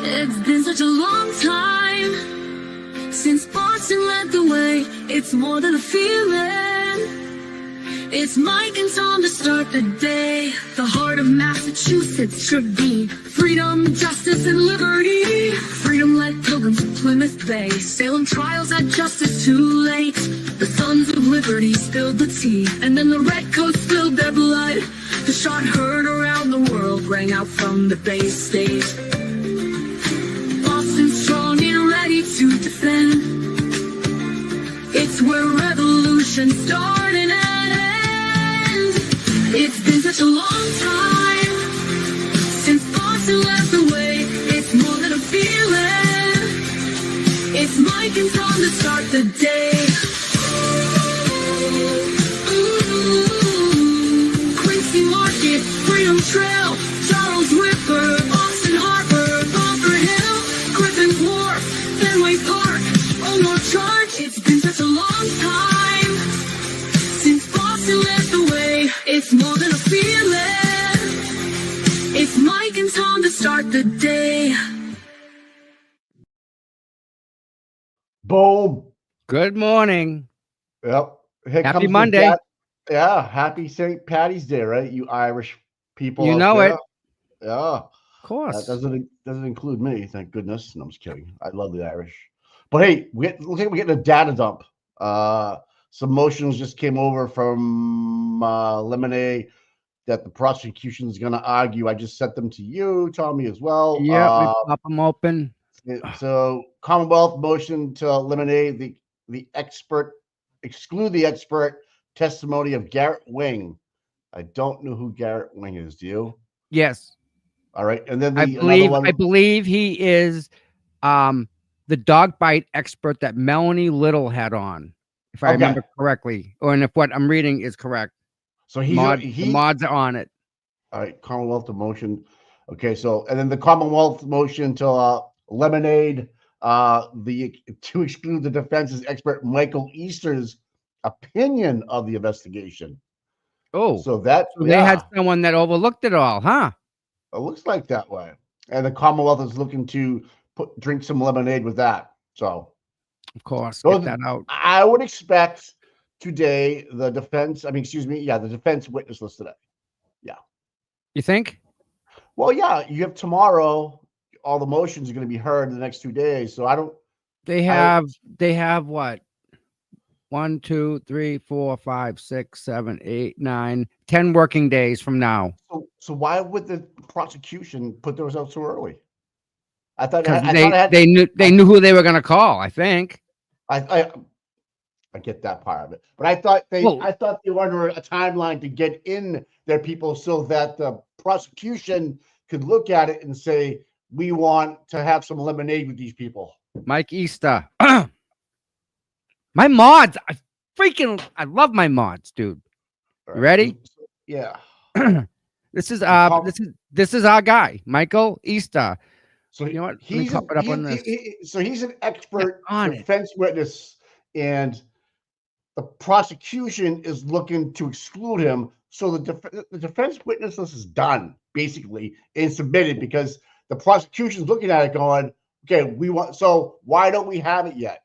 It's been such a long time since Boston led the way. It's more than a feeling. It's Mike and Tom to start the day. The heart of Massachusetts should be freedom, justice, and liberty. Freedom led pilgrims to Plymouth Bay. Salem trials had justice too late. The sons of liberty spilled the tea, and then the redcoats spilled their blood. The shot heard around the world rang out from the Bay State. Boston strong and ready to defend. It's where revolution started and ends. It's been such a long time since Boston led the way. It's more than a feeling. It's Mike and Tom to start the day. Quincy Market, Freedom Trail, Charles River, Boston Harbor, Bunker Hill, Griffin's Wharf, Fenway Park, Omar Charge. It's been such a long time since Boston led the way. It's more than a feeling. It's Mike and Tom to start the day. Boom. Good morning. Yep. Here Happy comes the Monday. Yeah, happy St. Patty's Day, right? You Irish people. You out know there. it. Yeah. Of That course. doesn't include me, thank goodness. No, I'm just kidding. I love the Irish. But hey, looks like we're getting a data dump. Some motions just came over from Lemonade that the prosecution is going to argue. I just sent them to you, Tommy, as well. Yeah, we pop them open. So Commonwealth motion to eliminate the exclude the expert testimony of Garrett Wing. I don't know who Garrett Wing is. Do you? Yes. All right. And then I another one. believe he is the dog bite expert that Melanie Little had on, if I remember correctly, and if what I'm reading is correct. So the mods are on it. All right, Commonwealth motion. Okay, so and then the Commonwealth motion to eliminate to exclude the defense's expert Michael Easter's opinion of the investigation. Oh, so they had someone that overlooked it all, huh? It looks like that way. And the Commonwealth is looking to drink some lemonade with that. So, of course, get that out. I would expect today the defense. The defense witness list today. Yeah. You think? Well, yeah. You have tomorrow. All the motions are going to be heard in the next 2 days. So I don't. They have what? 1, 2, 3, 4, 5, 6, 7, 8, 9, 10 working days from now. So why would the prosecution put those out so early? I thought they knew who they were going to call. I think. I get that part of it, but I thought they were under a timeline to get in their people so that the prosecution could look at it and say, we want to have some lemonade with these people. Mike Easter. My mods. I love my mods, dude. You ready? Yeah. This is our guy, Michael Easter. So you know what? He's an expert defense witness, and the prosecution is looking to exclude him. So the defense witness list is done, basically, and submitted because the prosecution's looking at it going, okay, so why don't we have it yet?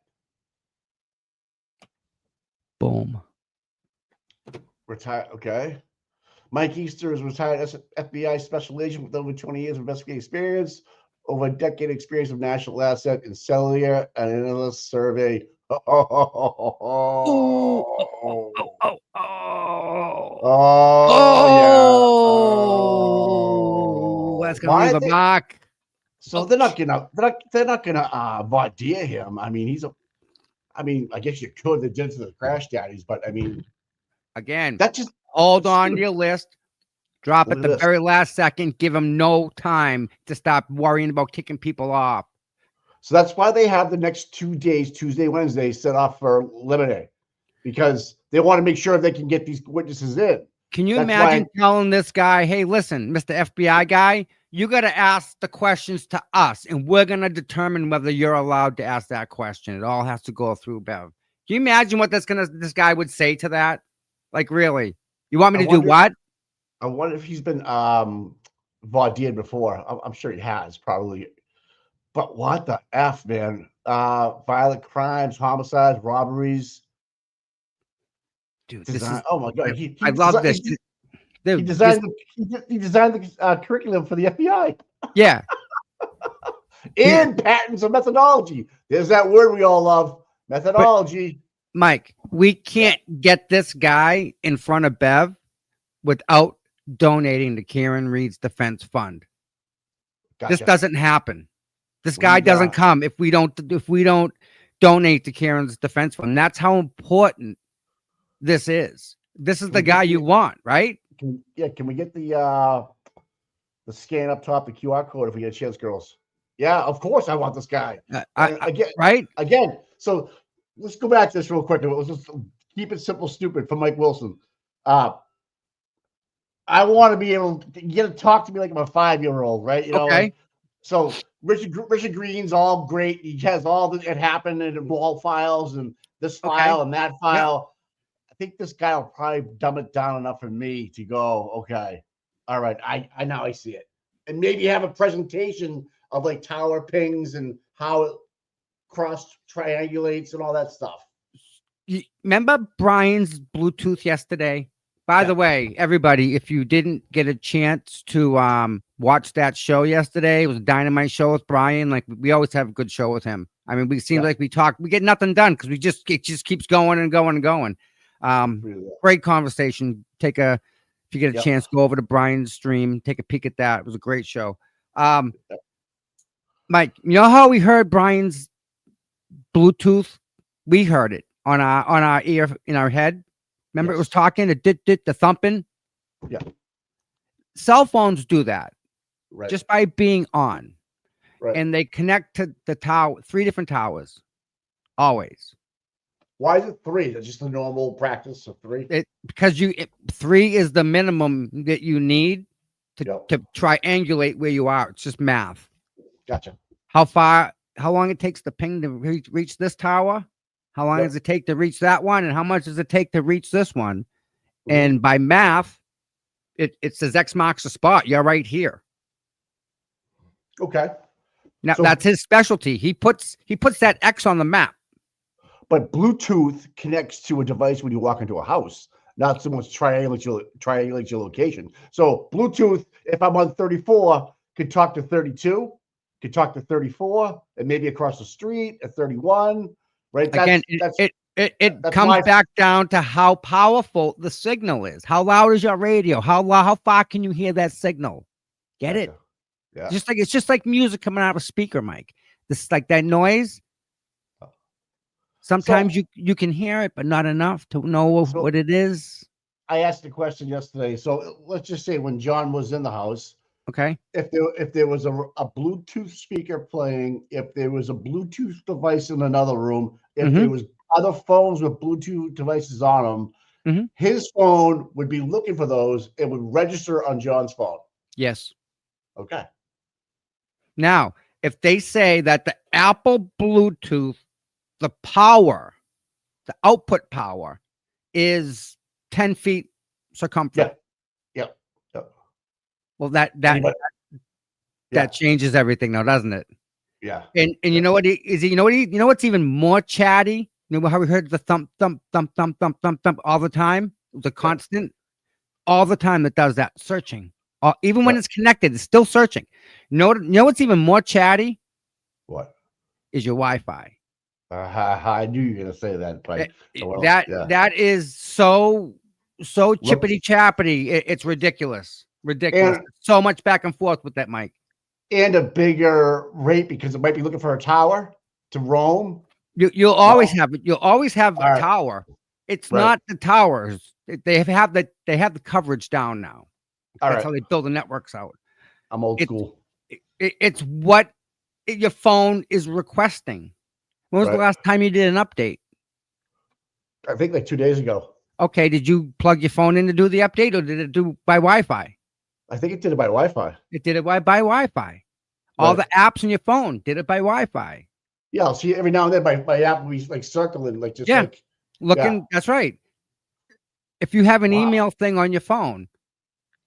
Boom. Retired. Okay. Mike Easter is retired as FBI special agent with over 20 years of investigative experience, over a decade experience of national asset in cellular and analyst survey. That's gonna leave a mark. So they're not gonna voir dire him. I guess you could. They did to the Crash Daddies, but again, that's just hold on your list. Drop at the very last second. Give them no time to stop worrying about kicking people off. So that's why they have the next 2 days, Tuesday, Wednesday, set off for lemonade, because they want to make sure they can get these witnesses in. Can you imagine telling this guy, hey, listen, Mr. FBI guy, you got to ask the questions to us, and we're going to determine whether you're allowed to ask that question. It all has to go through Bev. Can you imagine what this guy would say to that? Like, really? You want me to do what? I wonder if he's been voir dire before. I'm sure he has, probably. But what the F, man? Violent crimes, homicides, robberies, Dude, this is design. Oh my God, I love this. he Dude, designed he designed the curriculum for the FBI yeah. and patents of methodology. There's that word we all love, methodology. Mike, we can't get this guy in front of Bev without donating to Karen Reed's defense fund. Gotcha. This doesn't happen. This guy doesn't come if we don't donate to Karen's defense fund. That's how important this is. This is the guy you want, right? Can we get the scan up top, the QR code if we get a chance, girls? Yeah, of course I want this guy. Again. So let's go back to this real quick. Let's just keep it simple, stupid for Mike Wilson. I want to be able to get to talk to me like I'm a 5-year-old, right? You know, okay. So Richard Green's all great. He has all that happened in wall files and this file and that file. I think this guy will probably dumb it down enough for me to go, okay, all right, I now I see it. And maybe have a presentation of like tower pings and how it cross triangulates and all that stuff. You remember Brian's Bluetooth yesterday? By the way, everybody, if you didn't get a chance to watch that show yesterday, it was a dynamite show with Brian. Like we always have a good show with him. I mean, we seem like we get nothing done because it just keeps going and going and going. Great conversation. If you get a chance, go over to Brian's stream, take a peek at that. It was a great show. Mike, you know how we heard Brian's Bluetooth? We heard it on our ear in our head. Remember, it was talking, the thumping. Yeah. Cell phones do that just by being on. Right. And they connect to the tower, 3 different towers, always. Why is it 3? Is it just a normal practice of 3? Because 3 is the minimum that you need to triangulate where you are. It's just math. Gotcha. How long it takes the ping to reach this tower? How long does it take to reach that one? And how much does it take to reach this one? And by math, it says X marks the spot. You're right here. Okay. Now that's his specialty. He puts that X on the map. But Bluetooth connects to a device when you walk into a house, not so much triangulates your location. So Bluetooth, if I'm on 34, could talk to 32, could talk to 34, and maybe across the street at 31. Right. Again, it comes back down to how powerful the signal is. How loud is your radio? How far can you hear that signal? Get it? Yeah. It's just like music coming out of a speaker, Mike. This is like that noise. Sometimes you can hear it, but not enough to know what it is. I asked a question yesterday. So let's just say when John was in the house. Okay. If there was a Bluetooth speaker playing, if there was a Bluetooth device in another room, if there was other phones with Bluetooth devices on them, his phone would be looking for those. It would register on John's phone. Yes. Okay. Now, if they say that the Apple Bluetooth, the power, the output power is 10 feet circumference. Yeah. Well, that changes everything now, doesn't it? Yeah. And you know what you know what's even more chatty? You know how we heard the thump, thump, thump, thump, thump, thump, thump all the time? The constant, all the time that does that, searching. Even when it's connected, it's still searching. You know what's even more chatty? What? Is your Wi-Fi. I knew you were gonna say that. But that is so chippity chappity. It's ridiculous. And so much back and forth with that, Mike. And a bigger rate because it might be looking for a tower to roam. You'll always have a tower. It's not the towers. They have the coverage down now. That's how they build the networks out. I'm old school. It's what your phone is requesting. When was the last time you did an update? I think like 2 days ago. Okay, did you plug your phone in to do the update, or did it do by Wi-Fi? I think it did it by Wi-Fi. It did it by Wi-Fi. All the apps on your phone did it by Wi-Fi. Yeah, I'll see every now and then my app will be like circling, like just looking. Yeah. That's right. If you have an email thing on your phone,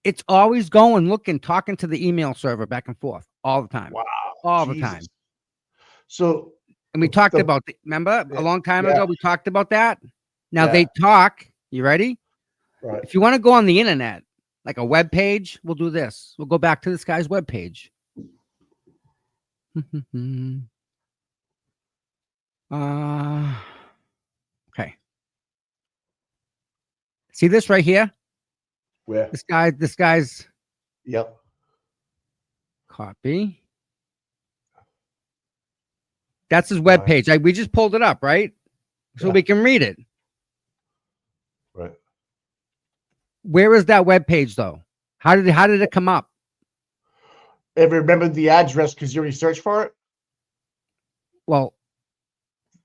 it's always going, looking, talking to the email server back and forth all the time. Wow. All the time. So And we talked about, remember, a long time ago, we talked about that. Now they talk. You ready? Right. If you want to go on the internet, like a web page, we'll do this. We'll go back to this guy's web page. Okay. See this right here? Where? This guy's Yep. Copy. That's his web page. We just pulled it up, right? So we can read it. Right. Where is that web page though? How did it come up? Ever remember the address because you already searched for it? Well,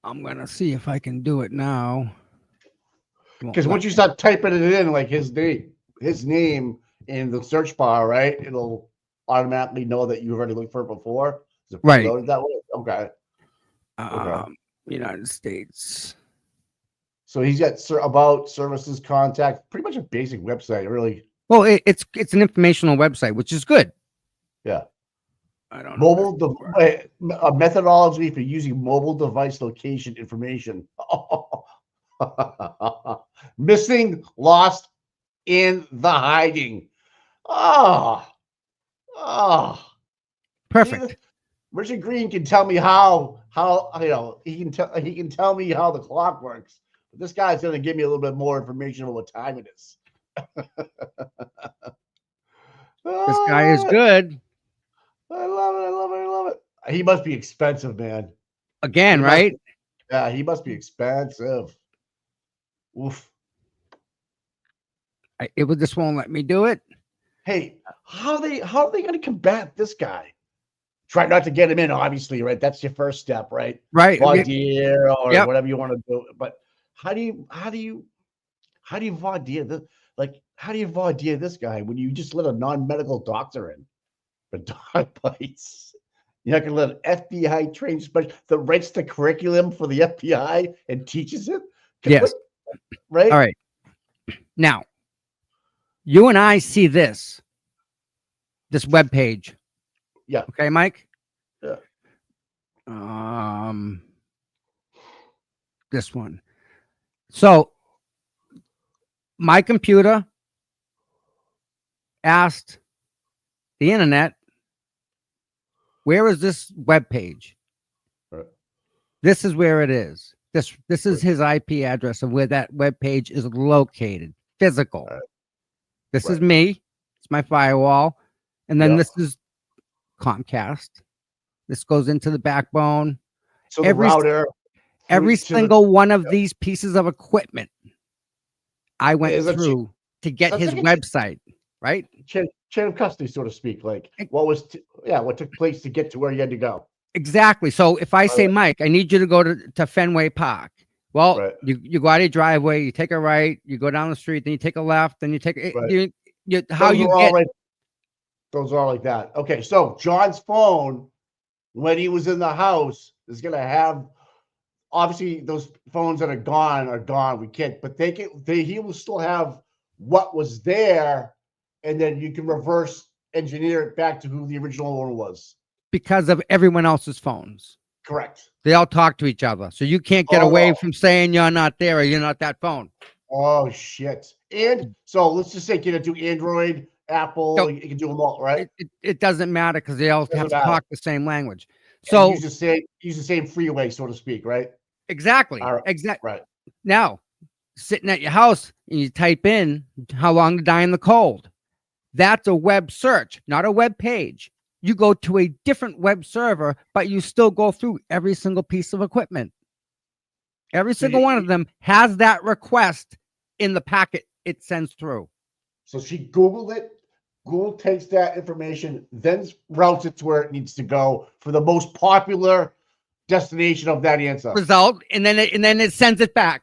I'm gonna see if I can do it now. Because once you start typing it in, like his name in the search bar, right? It'll automatically know that you already looked for it before. Is it right. loaded that way? Okay. United States. So he's got about services, contact, pretty much a basic website, really. Well, it's an informational website, which is good. Yeah. I don't know. A methodology for using mobile device location information. Missing, lost, in the hiding. Perfect. See, Richard Green can tell me how he can tell me how the clock works. But this guy's going to give me a little bit more information on what time it is. This guy is good. I love it. He must be expensive, man. Again, right? He must be expensive. Oof. This won't let me do it. Hey, how are they going to combat this guy? Try not to get him in, obviously, right? That's your first step, right? Right. Voir dire or whatever you want to do. But how do you voir dire this? Like, how do you voir dire this guy when you just let a non-medical doctor in for dog bites? You're not going to let an FBI trained specialist that writes the curriculum for the FBI and teaches it? Yes. Right? All right. Now, you and I see this web page. Yeah. Okay, Mike? Yeah. This one. So, my computer asked the internet, where is this web page? Right. This is where it is. This is his IP address of where that web page is located. Physical. Right. This is me. It's my firewall. And then this is Comcast. This goes into the backbone. So the router. Every single one of these pieces of equipment I went through to get his website, right? Chain of custody, so to speak. Like what took place to get to where you had to go. Exactly. So if I say, Mike, I need you to go to Fenway Park. Well, you go out of your driveway, you take a right, you go down the street, then you take a left, then you take those are all like that. Okay, so John's phone, when he was in the house, is gonna have obviously those phones that are gone. We can't, but he will still have what was there, and then you can reverse engineer it back to who the original one was. Because of everyone else's phones. Correct. They all talk to each other. So you can't get away from saying you're not there or you're not that phone. Oh, shit. And so let's just say, can it do Android, Apple? You can do them all, right? It doesn't matter because they all have to talk the same language. So use the same freeway, so to speak, right? Exactly. Right. Exactly. Right. Now, sitting at your house and you type in how long to die in the cold. That's a web search, not a web page. You go to a different web server, but you still go through every single piece of equipment. Every single one of them has that request in the packet it sends through. So she Googled it. Google takes that information, then routes it to where it needs to go for the most popular destination of that answer. Result, and then it sends it back.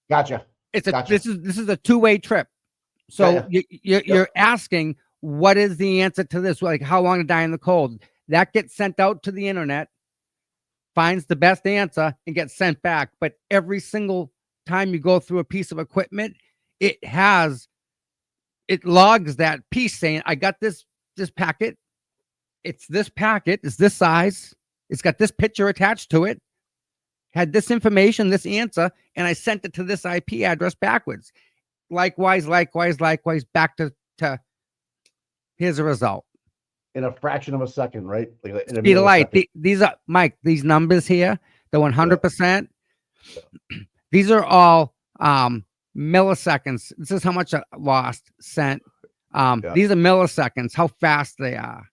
Gotcha. This is a two-way trip. So you're asking, what is the answer to this? Like, how long to die in the cold? That gets sent out to the internet, finds the best answer, and gets sent back. But every single time you go through a piece of equipment, it logs that piece saying, I got this packet. It's this packet. It's this size. It's got this picture attached to it, had this information, this answer, and I sent it to this IP address backwards. Likewise, back to here's a result. In a fraction of a second, right? Like in a Speed of light. millisecond. These are, Mike, these numbers here, the 100%, these are all milliseconds. This is how much I lost, sent. These are milliseconds, how fast they are.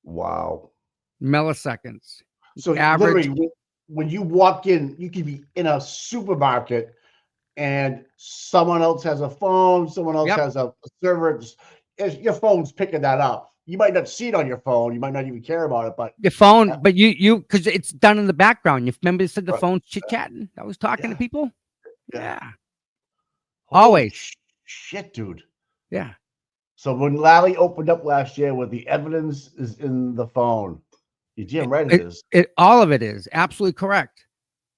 Wow. Milliseconds. So average. Literally, when you walk in, you could be in a supermarket and someone else has a phone, someone else has a server. Your phone's picking that up. You might not see it on your phone. You might not even care about it, but your phone, but you because it's done in the background. You remember you said the phone's chit-chatting? I was talking to people. Yeah. Always. Shit, dude. Yeah. So when Lally opened up last year with the evidence is in the phone, you damn right it is. All of it is absolutely correct.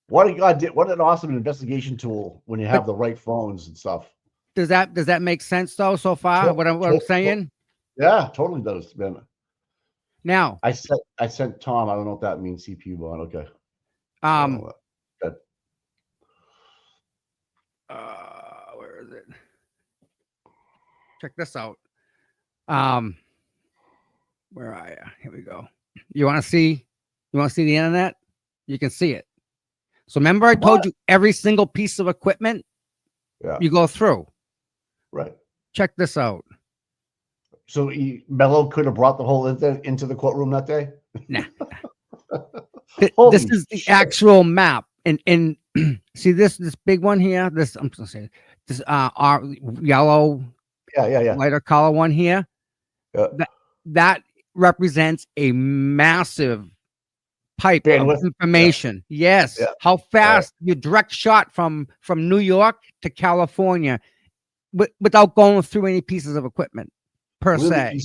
What an awesome investigation tool when you have the right phones and stuff. Does that make sense though so far? What I'm saying? Yeah, totally does, man. Now I sent Tom. I don't know what that means. CPU bond. Okay. Good. Where is it? Check this out. Where are you? Here we go. You want to see the internet? You can see it. So remember I told you every single piece of equipment you go through. Right. Check this out. So Mello could have brought the whole internet into the courtroom that day? Nah. This is the actual map. And see this big one here? This I'm gonna say this our yellow lighter color one here. That represents a massive pipe of information. Yes. How fast you direct shot from New York to California without going through any pieces of equipment per se.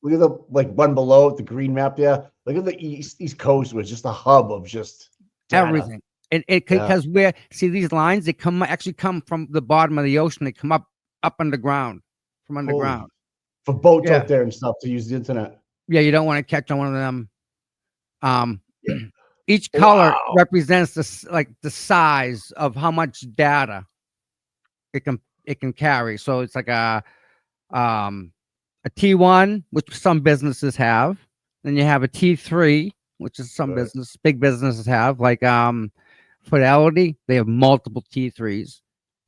Look at the one below the green map there. Look at the East Coast was just a hub of just data. Everything. And because where see these lines, they actually come from the bottom of the ocean. They come up underground from underground. For boats out there and stuff to use the internet. Yeah, you don't want to catch on one of them. Each color represents the size of how much data it can carry. So it's like a T1, which some businesses have. Then you have a T3, which is some big businesses have, like Fidelity. They have multiple T3s.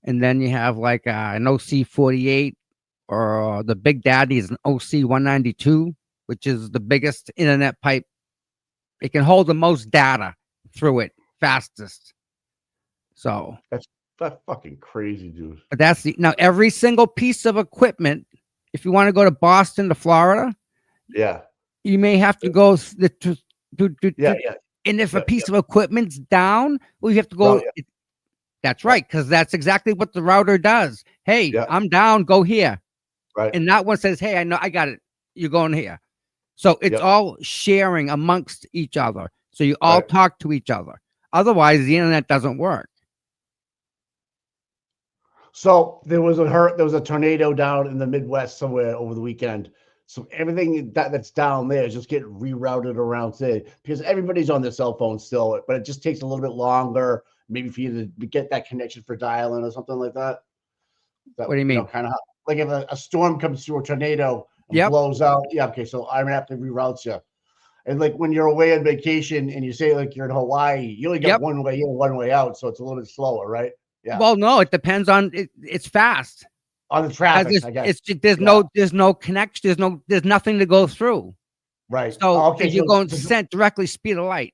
And then you have like an OC48, or the Big Daddy is an OC192, which is the biggest internet pipe. It can hold the most data through it fastest. So that's fucking crazy, dude. But that's now every single piece of equipment. If you want to go to Boston to Florida, you may have to go and if a piece of equipment's down, well, you have to go. That's right, because that's exactly what the router does. Hey, I'm down. Go here. Right. And that one says, hey, I know, I got it. You're going here. So it's all sharing amongst each other. So you all talk to each other. Otherwise, the internet doesn't work. So there was a tornado down in the Midwest somewhere over the weekend. So everything that's down there is just getting rerouted around today because everybody's on their cell phone still, but it just takes a little bit longer, maybe for you to get that connection for dialing or something like that. What do you mean? Kind of like if a storm comes through, a tornado and blows out. Yeah, okay, so I'm gonna have to reroute you. And like when you're away on vacation and you say like you're in Hawaii, you only got one way in, one way out, so it's a little bit slower, right? Yeah. Well, no, it depends on it's fast. On the traffic, I guess. There's no connection. There's nothing to go through. Right. So you're going sent directly speed of light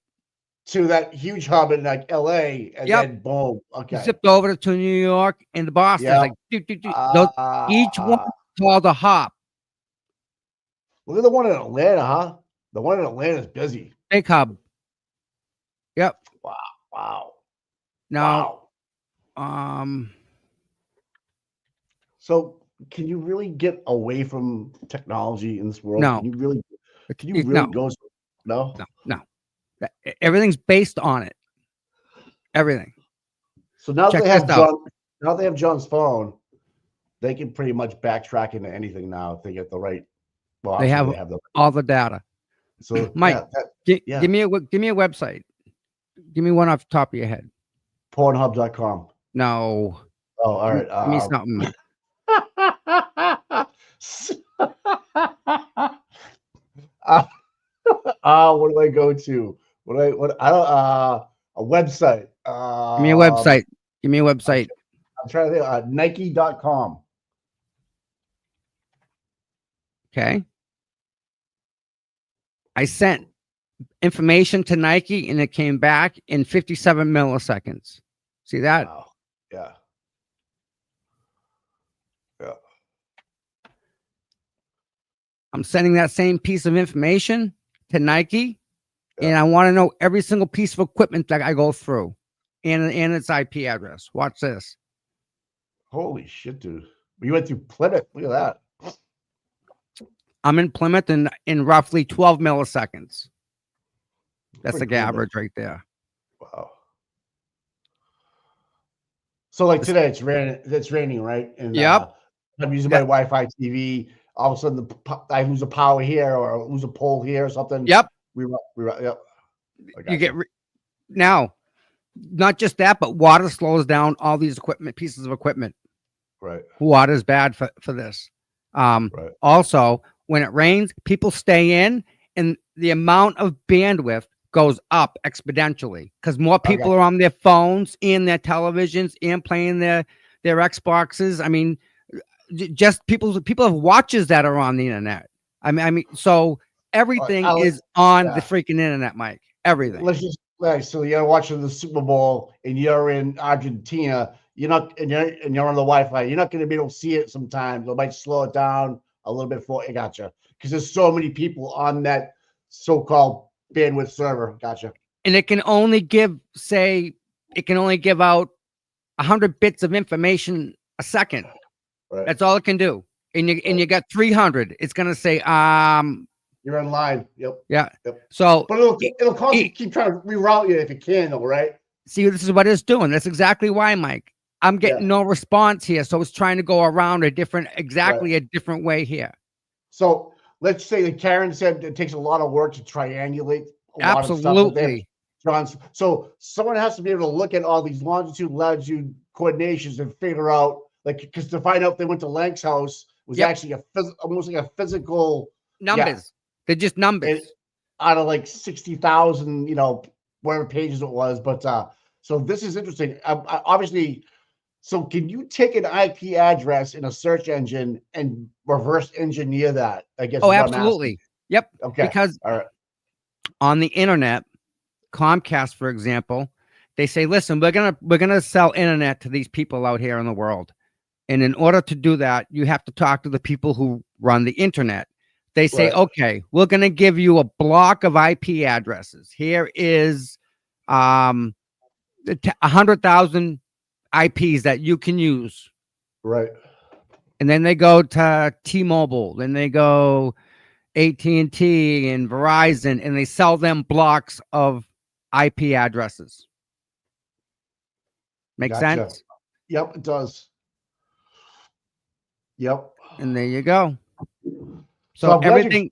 to that huge hub in like LA, and then boom. Okay. Zipped over to New York and the Boston. Like each one called a hop. Look at the one in Atlanta, huh? The one in Atlanta is busy. Big hub. Yep. Wow. Now, so can you really get away from technology in this world? No. Can you really go? No. Everything's based on it. Everything. So now they have John's phone. They can pretty much backtrack into anything now if they get the right. Well, they have all the data. So Mike, yeah, give me a website. Give me one off the top of your head. Pornhub.com. No. Oh, all right. Give me something. What do I go to? What I don't a website. Give me a website. Give me a website. I'm trying to think. Nike.com. Okay. I sent information to Nike and it came back in 57 milliseconds. See that? Wow. Yeah. Yeah. I'm sending that same piece of information to Nike, Yeah. and I want to know every single piece of equipment that I go through and its IP address. Watch this. Holy shit, dude. You went through Plymouth. Look at that. I'm in Plymouth in roughly 12 milliseconds. That's Pretty the cool, average right there. Wow. So like today it's raining, right? And Yep. I'm using my Wi-Fi TV. All of a sudden I lose a power here or lose a pole here or something. Yep. Yep. You get now, not just that, but water slows down all these pieces of equipment. Right. Water is bad for this. Right. Also, when it rains, people stay in, and the amount of bandwidth goes up exponentially because more people are on their phones and their televisions and playing their Xboxes. I mean, just people have watches that are on the internet. I mean, so everything is on the freaking internet, Mike. Everything. Let's just so you're watching the Super Bowl and you're in Argentina. You're not, and you're on the Wi-Fi. You're not going to be able to see it sometimes. They might slow it down a little bit for you. Gotcha. Because there's so many people on that so-called bandwidth server. Gotcha. And it can only give out 100 bits of information a second. Right. That's all it can do. And you got 300. It's gonna say you're in line. Yep. Yeah. Yep. So but it'll constantly keep trying to reroute you if it can, though, right? See, this is what it's doing. That's exactly why, Mike. I'm getting no response here. So it's trying to go around a different way here. So let's say that Karen said it takes a lot of work to triangulate a lot of stuff. So someone has to be able to look at all these longitude, latitude coordinations and figure out, like, because to find out if they went to Lank's house was actually almost like a physical numbers. Yeah. They're just numbers. Out of like 60,000, whatever pages it was. But so this is interesting. Obviously. So can you take an IP address in a search engine and reverse engineer that? I guess. Oh, absolutely. Yep. Okay. Because on the internet, Comcast, for example, they say, listen, we're gonna sell internet to these people out here in the world. And in order to do that, you have to talk to the people who run the internet. They say, okay, we're gonna give you a block of IP addresses. Here is 100,000 IPs that you can use. Right. And then they go to T-Mobile, then they go AT&T and Verizon, and they sell them blocks of IP addresses. Make sense? Yep, it does. Yep. And there you go. So everything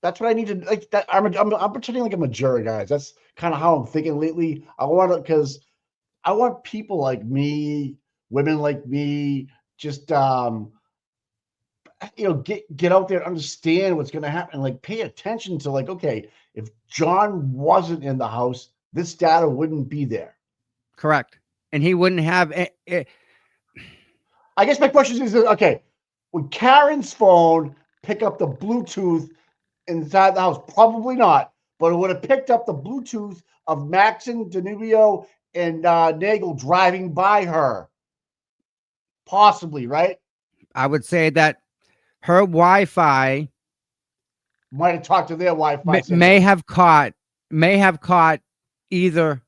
that's what I need to like. That I'm pretending like I'm a jury, guys. That's kind of how I'm thinking lately. I want people like me, women like me, just get out there and understand what's going to happen. Like, pay attention to, like, okay, if John wasn't in the house, this data wouldn't be there. Correct, and he wouldn't have. I guess my question is, okay, would Karen's phone pick up the Bluetooth inside the house? Probably not, but it would have picked up the Bluetooth of Maxon, Danubio, and Nagel driving by her. Possibly, right? I would say that her Wi-Fi might have talked to their Wi-Fi. May have caught either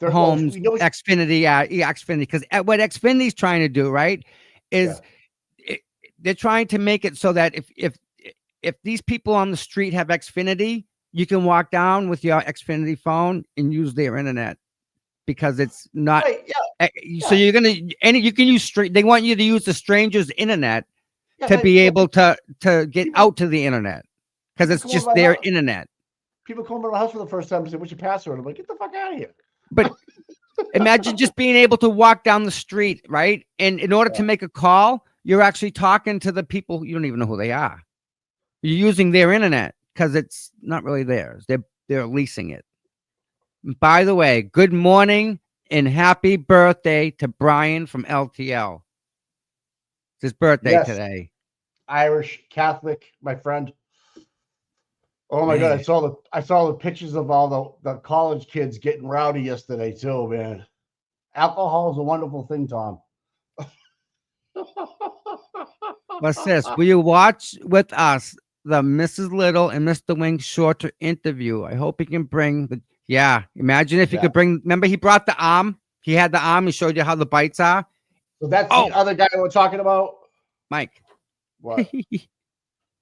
home's Xfinity, because what Xfinity's trying to do, right, is they're trying to make it so that if these people on the street have Xfinity, you can walk down with your Xfinity phone and use their internet. Because it's not, so you can use they want you to use the stranger's internet to be able to get out to the internet. because it's just their internet. People come over to the house for the first time and say, "What's your password?" I'm like, "Get the fuck out of here!" But imagine just being able to walk down the street, right? And in order to make a call, you're actually talking to the people. You don't even know who they are. You're using their internet because it's not really theirs. They're leasing it. And by the way, good morning and happy birthday to Brian from LTL. It's his birthday today. Irish Catholic, my friend. Oh my God, I saw the pictures of all the college kids getting rowdy yesterday too, man. Alcohol is a wonderful thing, Tom. What's this? Will you watch with us the Mrs. Little and Mr. Wing shorter interview? I hope he can bring the imagine if he could bring, remember he brought the arm? He had the arm, he showed you how the bites are. So that's the other guy we're talking about? Mike. What?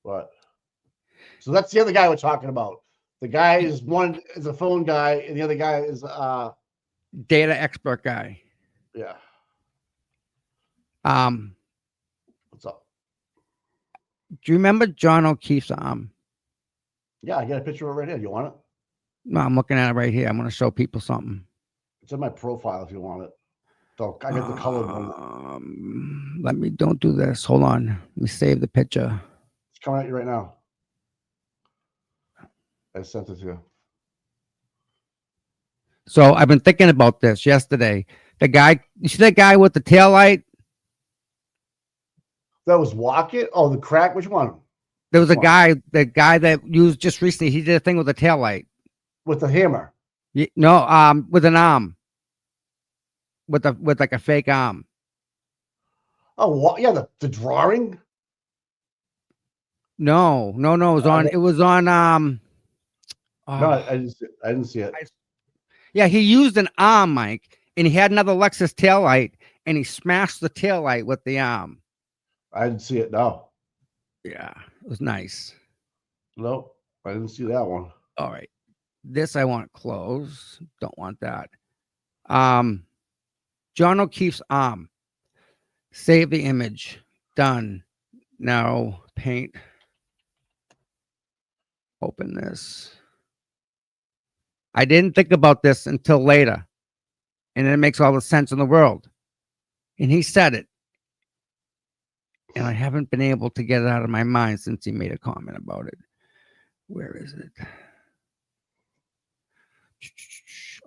What? So that's the other guy we're talking about. The guy is one is a phone guy, and the other guy is data expert guy. Yeah. What's up? Do you remember John O'Keefe's arm? Yeah, I got a picture of it right here. You want it? No, I'm looking at it right here. I'm going to show people something. It's in my profile if you want it. So I got the colored one. Don't do this. Hold on. Let me save the picture. It's coming at you right now. I sent it to you. So I've been thinking about this yesterday. The guy, you see that guy with the tail light? That was walking. Oh, the crack. Which one? There was the guy that used just recently. He did a thing with a tail light. With the hammer. No, with an arm. With like a fake arm. Oh, yeah, the drawing. No. It was on. No, I didn't see it. Yeah, he used an arm, Mike, and he had another Lexus taillight, and he smashed the taillight with the arm. I didn't see it. No. Yeah, it was nice. No, I didn't see that one. All right. This I want close. Don't want that. John O'Keefe's arm. Save the image. Done. Now paint. Open this. I didn't think about this until later. And it makes all the sense in the world. And he said it. And I haven't been able to get it out of my mind since he made a comment about it. Where is it?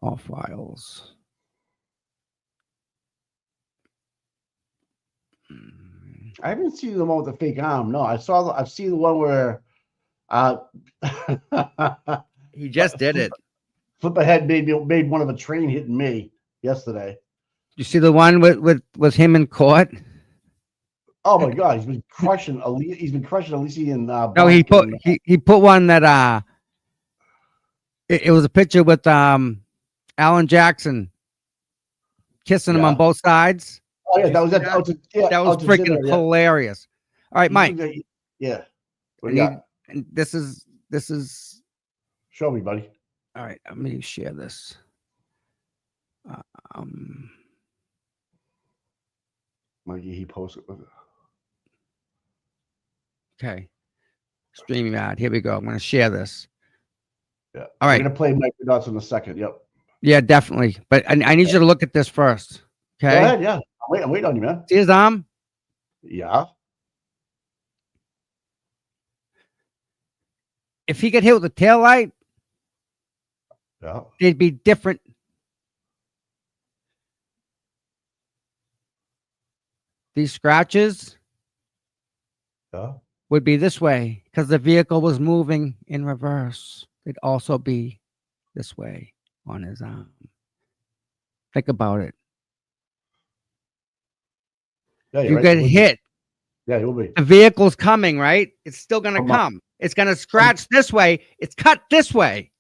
All files. I haven't seen the one with the fake arm. No, I've seen the one where he just did it. Flip ahead made one of a train hitting me yesterday. You see the one with him in court? Oh my God, he's been crushing Alicia and no, he put one that it was a picture with Alan Jackson kissing him on both sides. Oh yeah, that was freaking hilarious. All right, Mike. Yeah. And this is show me, buddy. All right, let me share this. Mikey, he posted with it. Okay. Streaming ad. Here we go. I'm going to share this. Yeah. All right. I'm going to play Microdots in a second. Yep. Yeah, definitely. But I need you to look at this first. Okay. Go ahead. Yeah. I'm waiting on you, man. See his arm? Yeah. If he got hit with a tail light, they'd be different. These scratches would be this way because the vehicle was moving in reverse. It'd also be this way on his arm. Think about it. Yeah, you get hit. Yeah, it will be. The vehicle's coming, right? It's still going to come. It's going to scratch this way. It's cut this way.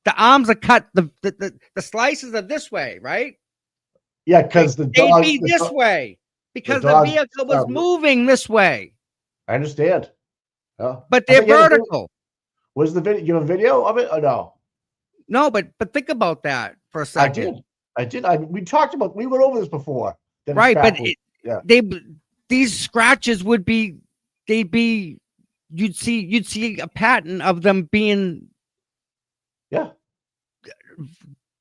The arms are cut. The slices are this way, right? Yeah, because they'd be this way because the vehicle was moving this way. I understand. Yeah. But they're vertical. Was the video? You have a video of it or no? No, but think about that for a second. I did. We went over this before. Right, but these scratches they'd be you'd see a pattern of them being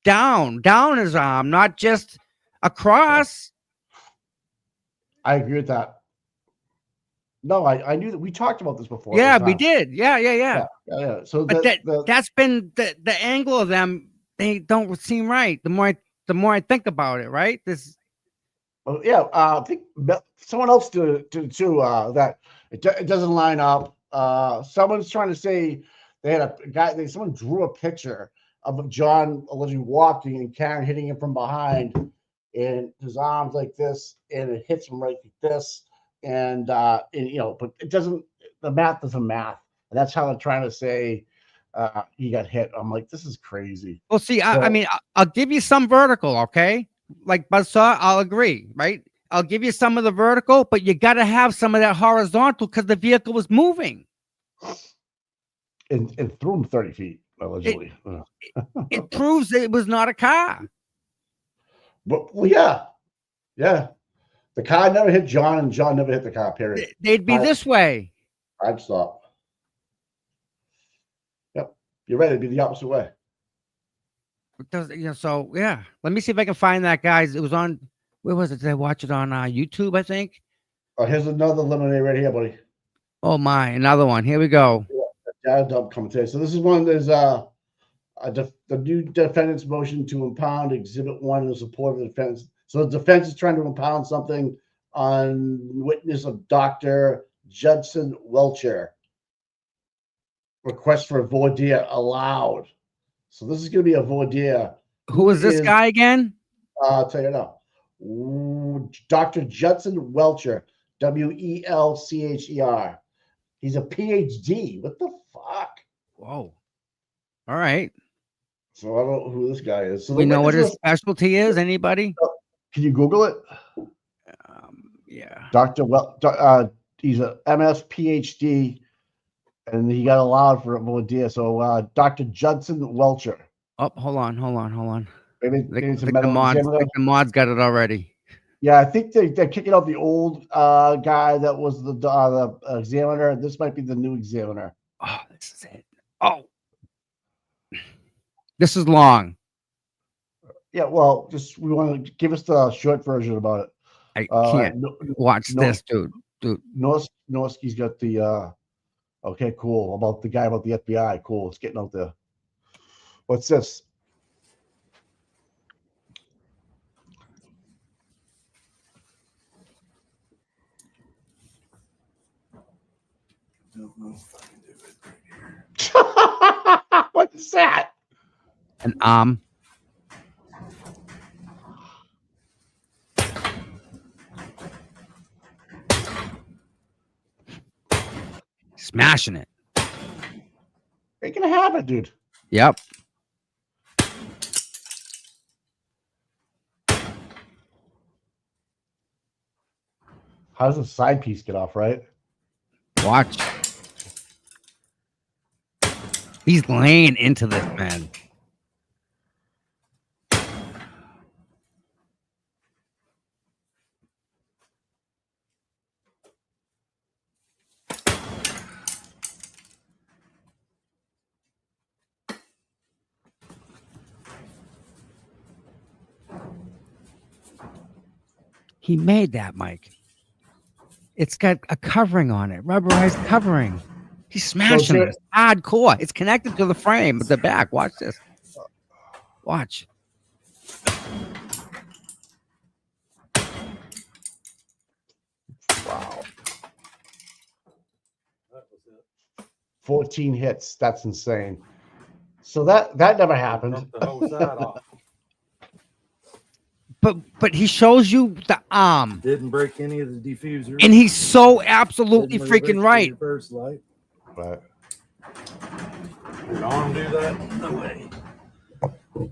down his arm, not just across. I agree with that. No, I knew that we talked about this before. Yeah, we did. Yeah. So that's been the angle of them. They don't seem right. The more I think about it, right? This. I think someone else did too. That it doesn't line up. Someone's trying to say they had a guy. Someone drew a picture of John allegedly walking and Karen hitting him from behind, and his arms like this, and it hits him right like this, and but it doesn't. The math doesn't math, and that's how they're trying to say he got hit. I'm like, this is crazy. Well, see, I mean, I'll give you some vertical, okay? Like Buzzsaw, I'll agree, right? I'll give you some of the vertical, but you got to have some of that horizontal because the vehicle was moving. And threw him 30 feet, allegedly. It proves that it was not a car. Well, yeah. The car never hit John, and John never hit the car, period. They'd be this way. I'd stop. Yep. You're right. It'd be the opposite way. So, yeah. Let me see if I can find that, guys. It was on, where was it? Did I watch it on YouTube, I think? Oh, here's another lemonade right here, buddy. Oh, my. Another one. Here we go. Yeah, dub commentary. So this is one, there's the new defendant's motion to impound Exhibit 1 in support of the defense. So the defense is trying to impound something on witness of Dr. Judson Welcher. Request for a voir dire allowed. So this is going to be a voir dire. Who is this guy again? I'll tell you now. Dr. Judson Welcher, Welcher. He's a PhD. What the fuck? Whoa. All right. So I don't know who this guy is. So we know what his specialty is. Anybody? Can you Google it? Yeah. He's a MS PhD, and he got allowed for a voir dire. So Dr. Judson Welcher. Oh, hold on. Maybe the mods got it already. Yeah, I think they're kicking out the old guy that was the examiner. This might be the new examiner. Oh, this is it. Oh, this is long. Yeah, well, we want to give us the short version about it. I can't watch this, dude. Norsky's got the okay, cool. About the guy about the FBI. Cool. It's getting out there. What's this? Don't know if I can do it right here. What is that? An arm. Smashing it. Ain't gonna happen, dude. Yep. How does the side piece get off, right? Watch. He's laying into this, man. He made that, Mike. It's got a covering on it, rubberized covering. He's smashing it. Hardcore. It's connected to the frame at the back. Watch this. Watch. Wow. 14 hits. That's insane. So that never happened. But he shows you the arm. Didn't break any of the diffusers. And he's so absolutely freaking right. First light. Right. Did arm do that? No way.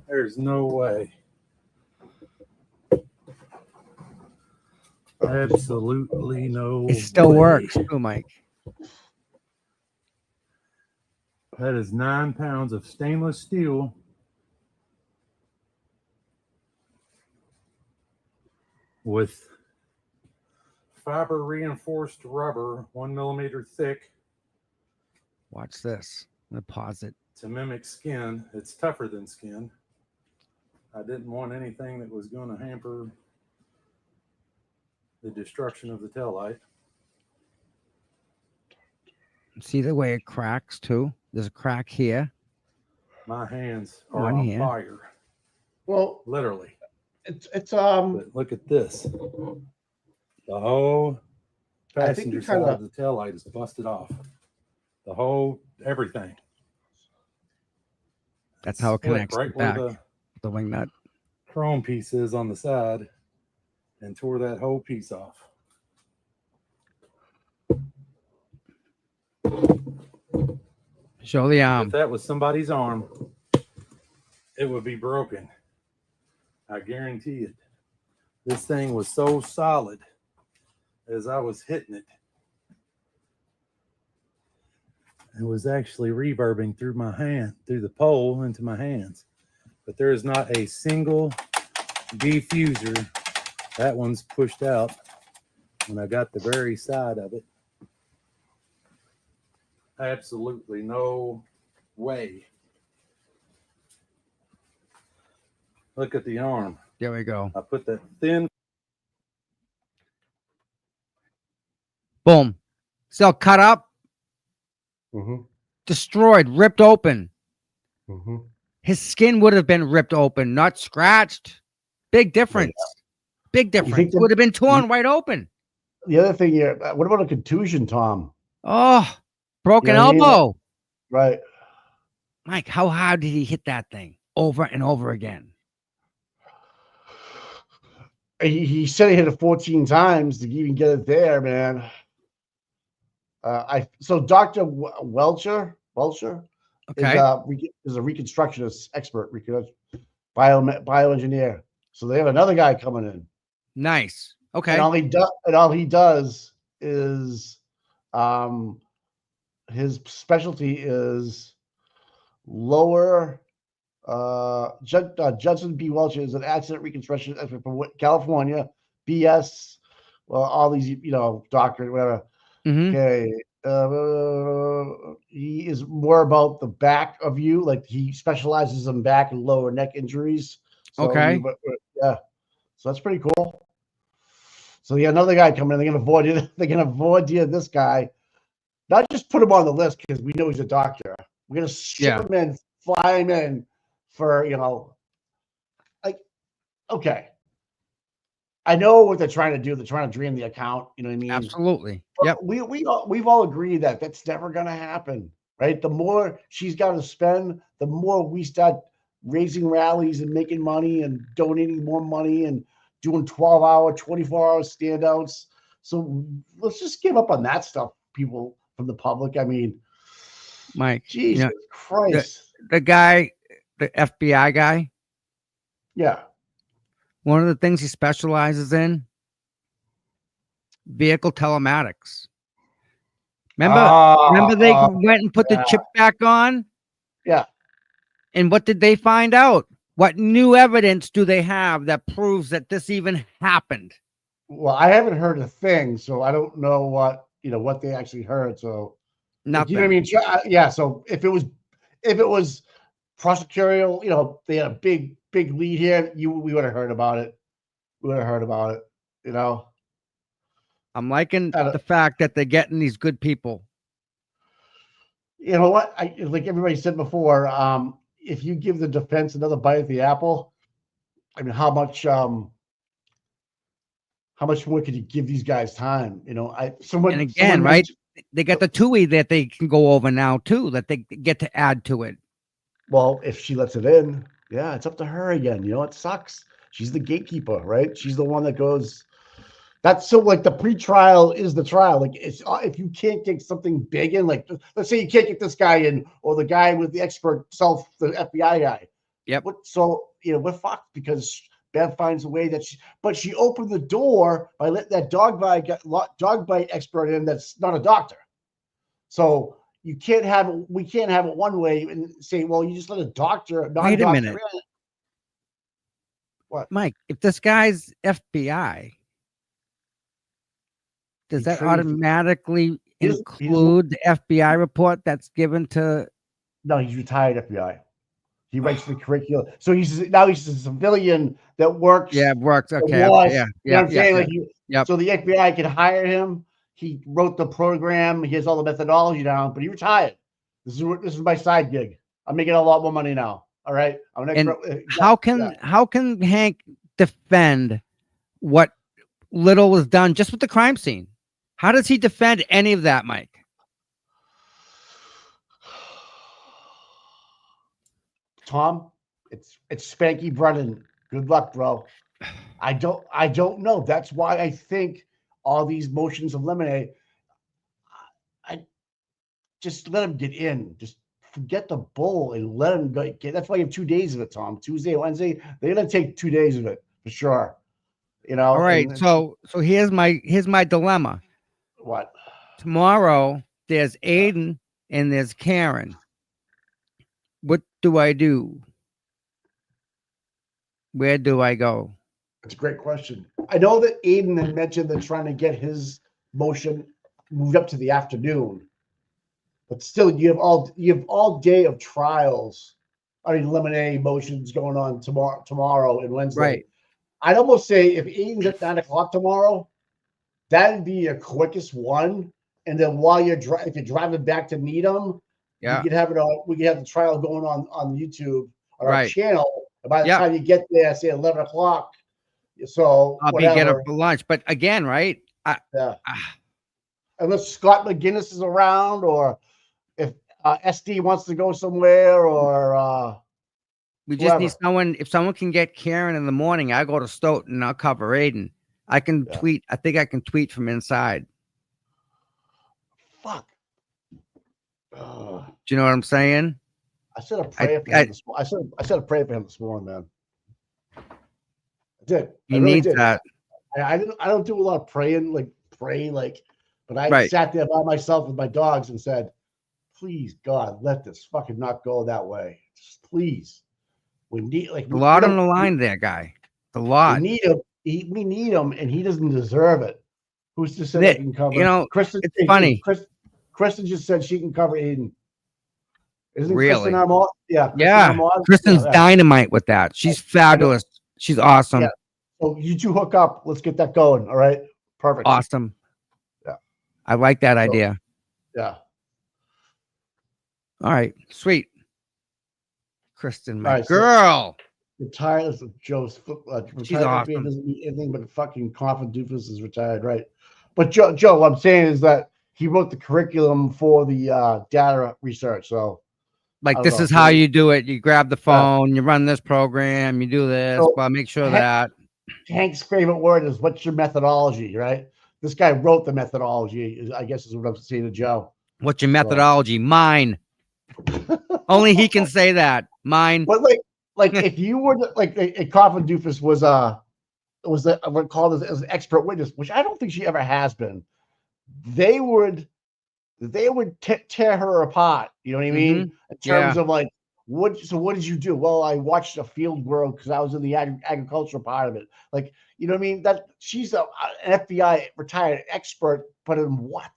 There's no way. Absolutely no. It still way. works too, Mike. That is 9 pounds of stainless steel. With fiber reinforced rubber, 1 millimeter thick, Watch this. I'm gonna pause it. To mimic skin. It's tougher than skin. I didn't want anything that was going to hamper the destruction of the taillight. See the way it cracks too? There's a crack here. My hands are One on here. fire. Well, Literally. it's But look at this. The whole passenger side of the taillight is busted off. The whole everything. That's how it Split connects right back. where The wing nut. chrome piece is on the side, and tore that whole piece off. Show the arm. If that was somebody's arm, it would be broken. I guarantee it. This thing was so solid as I was hitting it. It was actually reverbing through my hand, through the pole into my hands. But there is not a single diffuser. That one's pushed out when I got the very side of it. Absolutely no way. Look at the arm. There we go. I put that thin. Boom. So cut up, destroyed, ripped open. His skin would have been ripped open, not scratched. Big difference. Big difference. It would have been torn wide open. The other thing here, what about a contusion, Tom? Oh, broken You know what I mean? elbow. Right. Mike, how hard did he hit that thing over and over again? He said he hit it 14 times to even get it there, man. So Dr. Welcher Okay. is a reconstructionist expert, bioengineer. So they have another guy coming in. Nice. Okay. And all he does is his specialty is lower. Judson B. Welch is an accident reconstruction expert from California. BS. Well, all these, doctors, whatever. Okay. He is more about the back of you. Like he specializes in back and lower neck injuries. So okay. Yeah. So that's pretty cool. So another guy coming in. They're gonna avoid it. They're gonna avoid this guy. Not just put him on the list because we know he's a doctor. We're gonna ship him in, fly him in for okay. I know what they're trying to do. They're trying to drain the account. You know what I mean? Absolutely. But yep. We've all agreed that that's never gonna happen, right? The more she's got to spend, the more we start raising rallies and making money and donating more money and doing 12-hour, 24-hour standouts. So let's just give up on that stuff, people from the public. I mean, Mike, Jesus Christ. The guy, the FBI guy. Yeah. One of the things he specializes in, vehicle telematics. Remember they went and put the chip back on? Yeah. And what did they find out? What new evidence do they have that proves that this even happened? Well, I haven't heard a thing, so I don't know what they actually heard. So nothing. You know what I mean? Yeah. So if it was prosecutorial, they had a big lead here. We would have heard about it. I'm liking the fact that they're getting these good people. You know what? Like everybody said before, if you give the defense another bite at the apple, I mean, how much more could you give these guys time? And again, right? They got the TUI that they can go over now too, that they get to add to it. Well, if she lets it in, yeah, it's up to her again. It sucks. She's the gatekeeper, right? She's the one that goes. That's so like the pre-trial is the trial. Like it's if you can't get something big in, like let's say you can't get this guy in or the guy with the expert self, the FBI guy. Yep. So we're fucked because Bev finds a way that she opened the door by letting that dog bite expert in that's not a doctor. So we can't have it one way and say, well, you just let a doctor. Wait a minute. What? Mike, if this guy's FBI, Does He that trained- automatically he doesn't- include the FBI report that's given to? No, he's retired FBI. He writes the curriculum. So he's a civilian that works. Yeah, it works. Okay. Was, Okay. Yeah. you know what I'm saying? Like Yep. So the FBI can hire him. He wrote the program. He has all the methodology down, but he retired. This is my side gig. I'm making a lot more money now. All right. I'm an expert. How can Hank defend what little was done just with the crime scene? How does he defend any of that, Mike? Tom, it's Spanky Brennan. Good luck, bro. I don't know. That's why I think all these motions eliminate. I just let him get in. Just forget the bull and let him go. That's why you have 2 days of it, Tom. Tuesday, Wednesday. They're gonna take 2 days of it for sure. You know. All right. So here's my dilemma. What? Tomorrow there's Aiden and there's Karen. What do I do? Where do I go? That's a great question. I know that Aiden had mentioned that trying to get his motion moved up to the afternoon, but still, you have all day of trials. I mean, eliminating motions going on tomorrow and Wednesday. Right. I'd almost say if Aiden's at 9 o'clock tomorrow, that'd be a quickest one. And then while if you're driving back to Needham, Yeah. we could have the trial going on YouTube on our Right. channel. And by the time you get there, say 11 o'clock. So I'll be getting up for lunch. But again, right? Unless Scott McGinnis is around, or if SD wants to go somewhere, or we just need someone. If someone can get Karen in the morning, I go to Stoughton and I'll cover Aiden. I can tweet. I think I can tweet from inside. Fuck. Do you know what I'm saying? I said a prayer for him. I said a prayer for him this morning, man. I did. He needs that. I don't do a lot of praying, but I sat there by myself with my dogs and said, please, God, let this fucking not go that way. Just please. We need a lot on the line there, guy. A lot. We need him. We need him, and he doesn't deserve it. Who's to say that he can cover? You know, Kristen, it's funny. Kristen just said she can cover Aiden. Isn't really? Kristen Armand? Yeah. Kristen's dynamite with that. She's fabulous. She's awesome. Yeah. So you two hook up. Let's get that going. All right. Perfect. Awesome. Yeah. I like that idea. Yeah. All right. Sweet. Kristen, my girl. Retired of Joe's she's awesome. Doesn't mean anything but a fucking coffin doofus is retired, right? But Joe, what I'm saying is that he wrote the curriculum for the data research. So, like, this is how you do it. You grab the phone, you run this program, you do this, but make sure that Hank's favorite word is what's your methodology, right? This guy wrote the methodology, I guess is what I'm saying to Joe. What's your methodology? Mine. Only he can say that. Mine. But like if you were like a coffin doofus was I would call this as an expert witness, which I don't think she ever has been. They would tear her apart. You know what I mean? In terms of like, what did you do? Well, I watched a field world because I was in the agricultural part of it. Like, you know what I mean? That she's an FBI retired expert, but in what?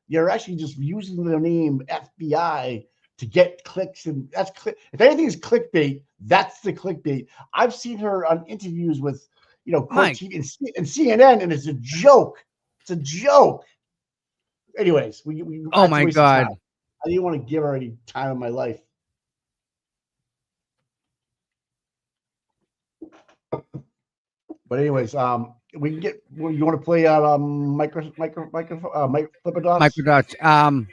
You're actually just using the name FBI to get clicks, and that's if anything is clickbait, that's the clickbait. I've seen her on interviews with Court TV and CNN, and it's a joke. It's a joke. Anyways, we oh my God. I didn't want to give her any time in my life. But anyways, we can get. You want to play out Microdots? Microdots.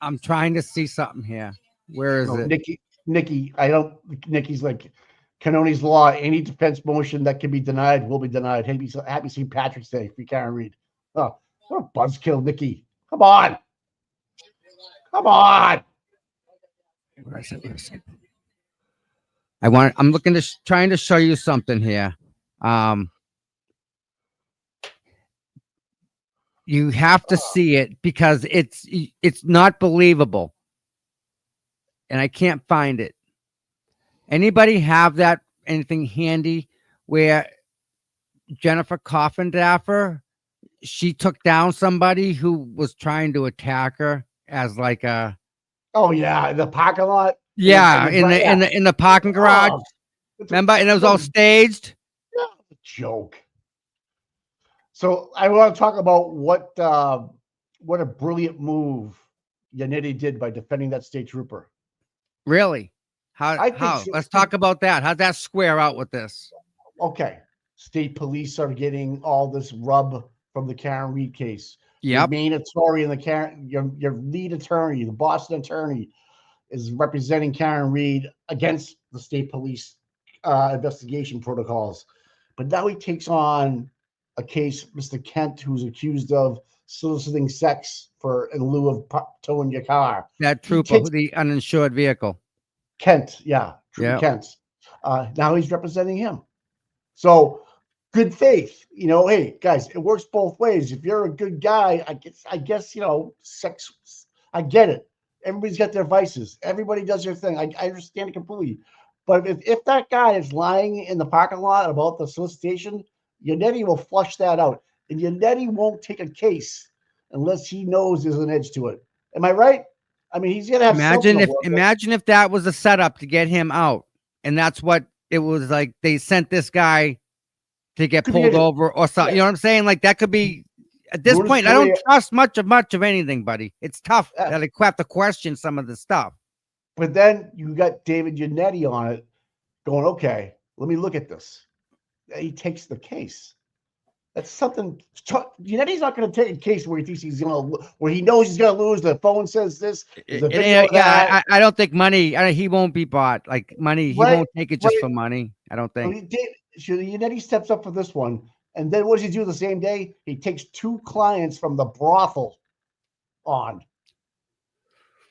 I'm trying to see something here. Where is it? Nikki, Nikki's like Canoni's law. Any defense motion that can be denied will be denied. Happy St. Patrick's Day if you can't read. Oh, what a buzzkill, Nikki. Come on. Where is it? I'm looking to trying to show you something here. You have to see it because it's not believable. And I can't find it. Anybody have anything handy where Jennifer Coffindaffer, she took down somebody who was trying to attack her as like a Oh yeah, the parking lot. yeah in the parking garage. Oh, Remember, and it was all staged. yeah, joke. So I want to talk about what a brilliant move Yannetti did by defending that state trooper. Really? I think How? Let's talk about that. How'd that square out with this? Okay, state police are getting all this rub from the Karen Reed case. Your Yep. main attorney in the Karen, your lead attorney, the Boston attorney, is representing Karen Reed against the state police investigation protocols. But now he takes on a case, Mr. Kent, who's accused of soliciting sex in lieu of towing your car. That trooper, the uninsured vehicle. Kent, yeah, Trooper Kent. Now he's representing him. So good faith, hey guys, it works both ways. If you're a good guy, I guess sex, I get it. Everybody's got their vices. Everybody does their thing. I understand it completely. But if that guy is lying in the parking lot about the solicitation, Yannetti will flush that out. And Yannetti won't take a case unless he knows there's an edge to it. Am I right? I mean, he's gonna have imagine if that was a setup to get him out, and that's what it was like. They sent this guy to get pulled over or something. You know what I'm saying? Like that could be at this point. I don't trust much of anything, buddy. It's tough that I have to question some of the stuff. But then you got David Yannetti on it, going, okay, let me look at this. He takes the case. That's something. Yannetti's not going to take a case where he thinks where he knows he's going to lose. The phone says this. I don't think money. He won't be bought. Like money, he won't take it just for money. I don't think. Yannetti steps up for this one, and then what does he do the same day? He takes 2 clients from the brothel on.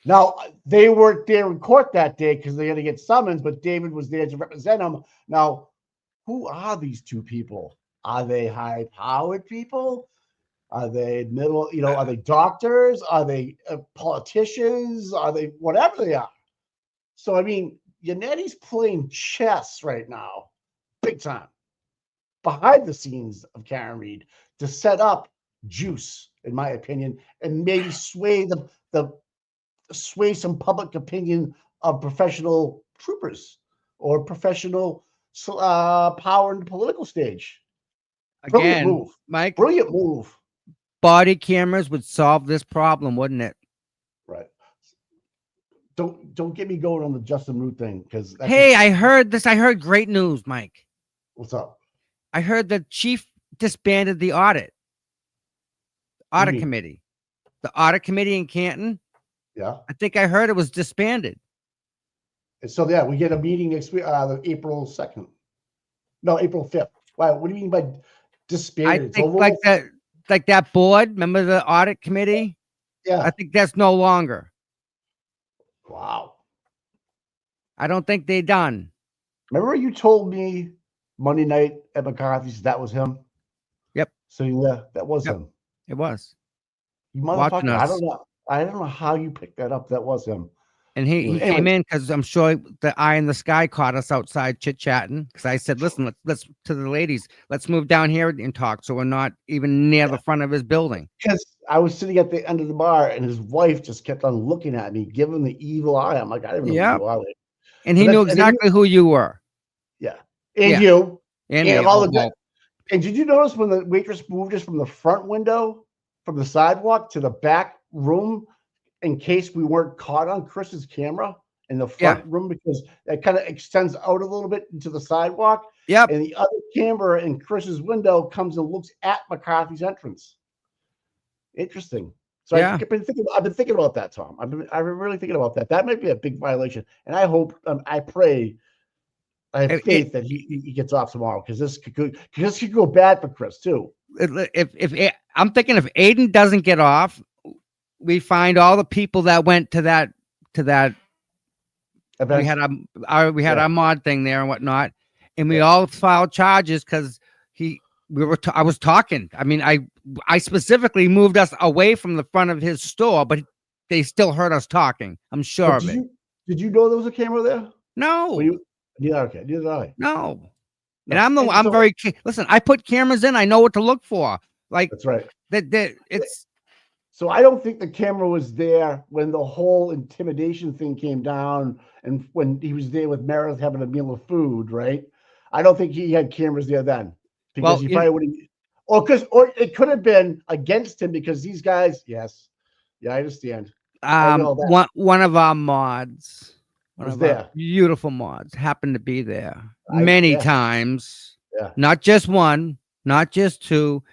Now, they weren't there in court that day because they had to get summons, but David was there to represent them. Now, who are these 2 people? Are they high-powered people? Are they middle, are they doctors? Are they politicians? Are they whatever they are? So, I mean, Yannetti's playing chess right now, big time, behind the scenes of Karen Reed to set up juice, in my opinion, and maybe sway sway some public opinion of professional troopers or professional power in the political stage. Brilliant move, Mike. Brilliant move. Body cameras would solve this problem, wouldn't it? Right. Don't get me going on the Justin Root thing because. Hey, I heard this. I heard great news, Mike. What's up? I heard the chief disbanded the audit committee. The audit committee in Canton. Yeah. I think I heard it was disbanded. And so we get a meeting next week, April 2nd. No, April 5th. Wow, what do you mean by disbanded? I think like that board, remember the audit committee? Yeah. I think that's no longer. Wow. I don't think they're done. Remember you told me Monday night at McCarthy's that was him? Yep. So yeah, that was him. It was. You motherfucker. I don't know how you picked that up. That was him. And he came in because I'm sure the eye in the sky caught us outside chit-chatting. Because I said, listen, let's to the ladies, let's move down here and talk. So we're not even near the front of his building. Because I was sitting at the end of the bar and his wife just kept on looking at me, giving the evil eye. I'm like, I didn't know who you are. And he knew exactly who you were. Yeah. And you. And all the. And did you notice when the waitress moved us from the front window, from the sidewalk to the back room, in case we weren't caught on Chris's camera in the front room, because it kind of extends out a little bit into the sidewalk. Yep. And the other camera in Chris's window comes and looks at McCarthy's entrance. Interesting. So I've been thinking about that, Tom. I've been really thinking about that. That might be a big violation. And I hope, I pray, I have faith that he gets off tomorrow, because this could go bad for Chris too. If I'm thinking if Aiden doesn't get off, we find all the people that went to that event. We had our mod thing there and whatnot, and we all filed charges because I was talking. I mean, I specifically moved us away from the front of his store, but they still heard us talking. I'm sure of it. Did you know there was a camera there? No. Yeah. Okay. Neither did I. No. And I'm very listen. I put cameras in. I know what to look for. Like that's right. That it's. So I don't think the camera was there when the whole intimidation thing came down, and when he was there with Meredith having a meal of food, right? I don't think he had cameras there then, because he probably wouldn't. Or it could have been against him because these guys. Yes, yeah, I understand. One of our mods. Was there. Beautiful mods happened to be there many times. Yeah. Not just one, not just two,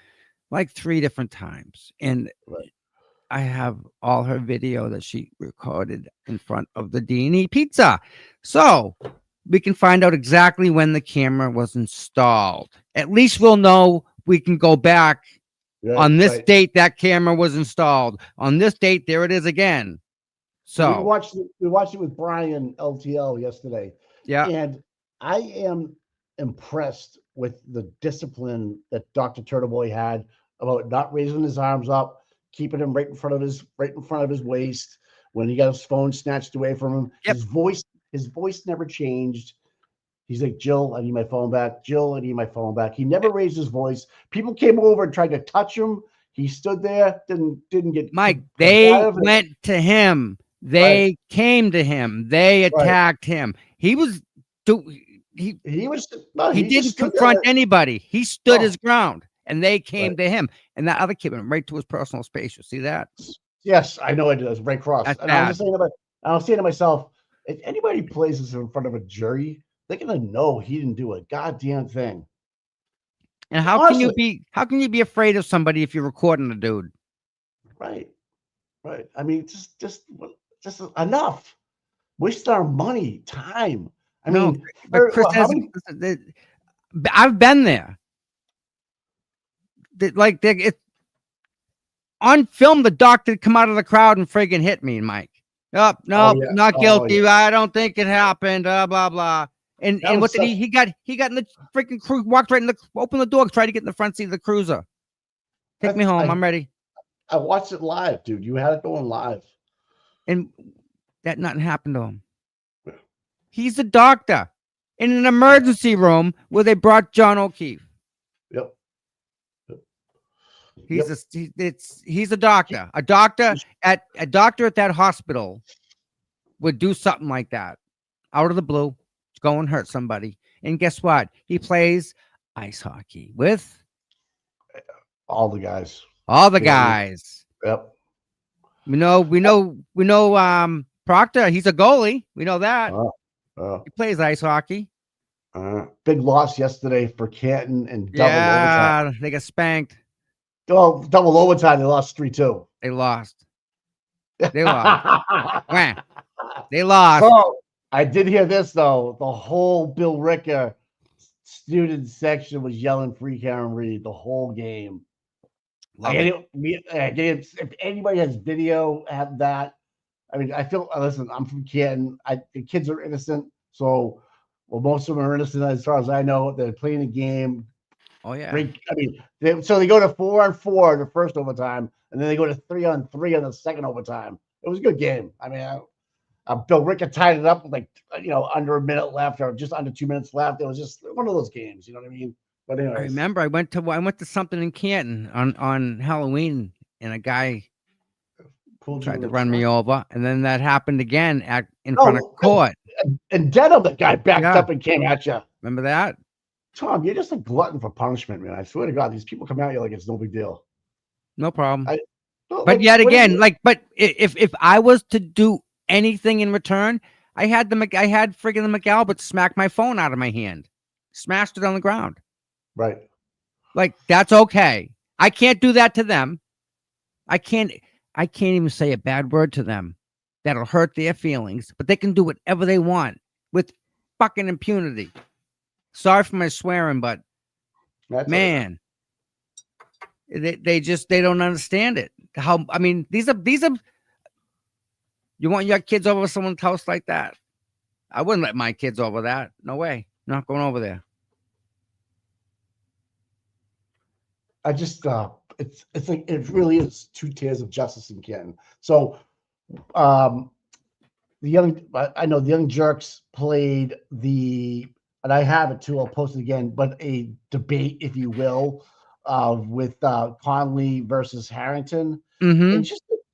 like 3 different times. And I have all her video that she recorded in front of the D&E pizza. So we can find out exactly when the camera was installed. At least we'll know we can go back on this date that camera was installed. On this date, there it is again. So we watched it with Brian LTL yesterday. Yeah. And I am impressed with the discipline that Dr. Turtleboy had about not raising his arms up, keeping him right in front of his waist when he got his phone snatched away from him. Yep. His voice never changed. He's like, Jill, I need my phone back. Jill, I need my phone back. He never raised his voice. People came over and tried to touch him. He stood there, didn't get Mike. They went to him. They came to him. They attacked him. He didn't confront anybody. He stood his ground, and they came to him. And that other kid went right to his personal space. You see that? Yes, I know it does. Right cross. That's and I was saying to myself, if anybody plays this in front of a jury, they're gonna know he didn't do a goddamn thing. And how can you be afraid of somebody if you're recording a dude? Right. I mean, just enough. Wasting our money, time. I mean, but Chris I've been there. On film, the doctor come out of the crowd and friggin' hit me, Mike. Not guilty. Yeah. I don't think it happened. Blah blah. And what did he got in the freaking cruise, walked right in opened the door, tried to get in the front seat of the cruiser. Take me home. I'm ready. I watched it live, dude. You had it going live. And that nothing happened to him. He's a doctor in an emergency room where they brought John O'Keefe. Yep. He's a doctor. A doctor at that hospital would do something like that out of the blue. Go and hurt somebody. And guess what? He plays ice hockey with all the guys. Yep. We know Proctor, he's a goalie. We know that. He plays ice hockey. Big loss yesterday for Canton and double overtime. They got spanked. Oh, double overtime. They lost 3-2. They lost. They lost. Oh, I did hear this though. The whole Bill Ricker student section was yelling "Free Karen Reed" the whole game. If anybody has video, have that. I mean, listen, I'm from Canton. The kids are innocent, so most of them are innocent as far as I know. They're playing the game. Oh yeah. So they go to 4-on-4 in the first overtime, and then they go to 3-on-3 in the second overtime. It was a good game. I mean, Bill Ricker tied it up with under a minute left or just under 2 minutes left. It was just one of those games. You know what I mean? But anyways. I remember I went to something in Canton on Halloween, and a guy tried to run me over, and then that happened again in front of court. And Denham, the guy backed up and came at you. Remember that? Tom, you're just a glutton for punishment, man. I swear to God, these people come at you like it's no big deal. No problem. But yet again, but if I was to do anything in return, I had friggin' the McAlbert smack my phone out of my hand, smashed it on the ground. Right. Like, that's okay. I can't do that to them. I can't even say a bad word to them that'll hurt their feelings, but they can do whatever they want with fucking impunity. Sorry for my swearing, but man, they don't understand it. These are you want your kids over someone's house like that? I wouldn't let my kids over that. No way. Not going over there. I just it's like it really is 2 tiers of justice in Canton. So I know the Young Jerks played the and I have it too. I'll post it again. But a debate, if you will, with Conley versus Harrington, and Mm-hmm.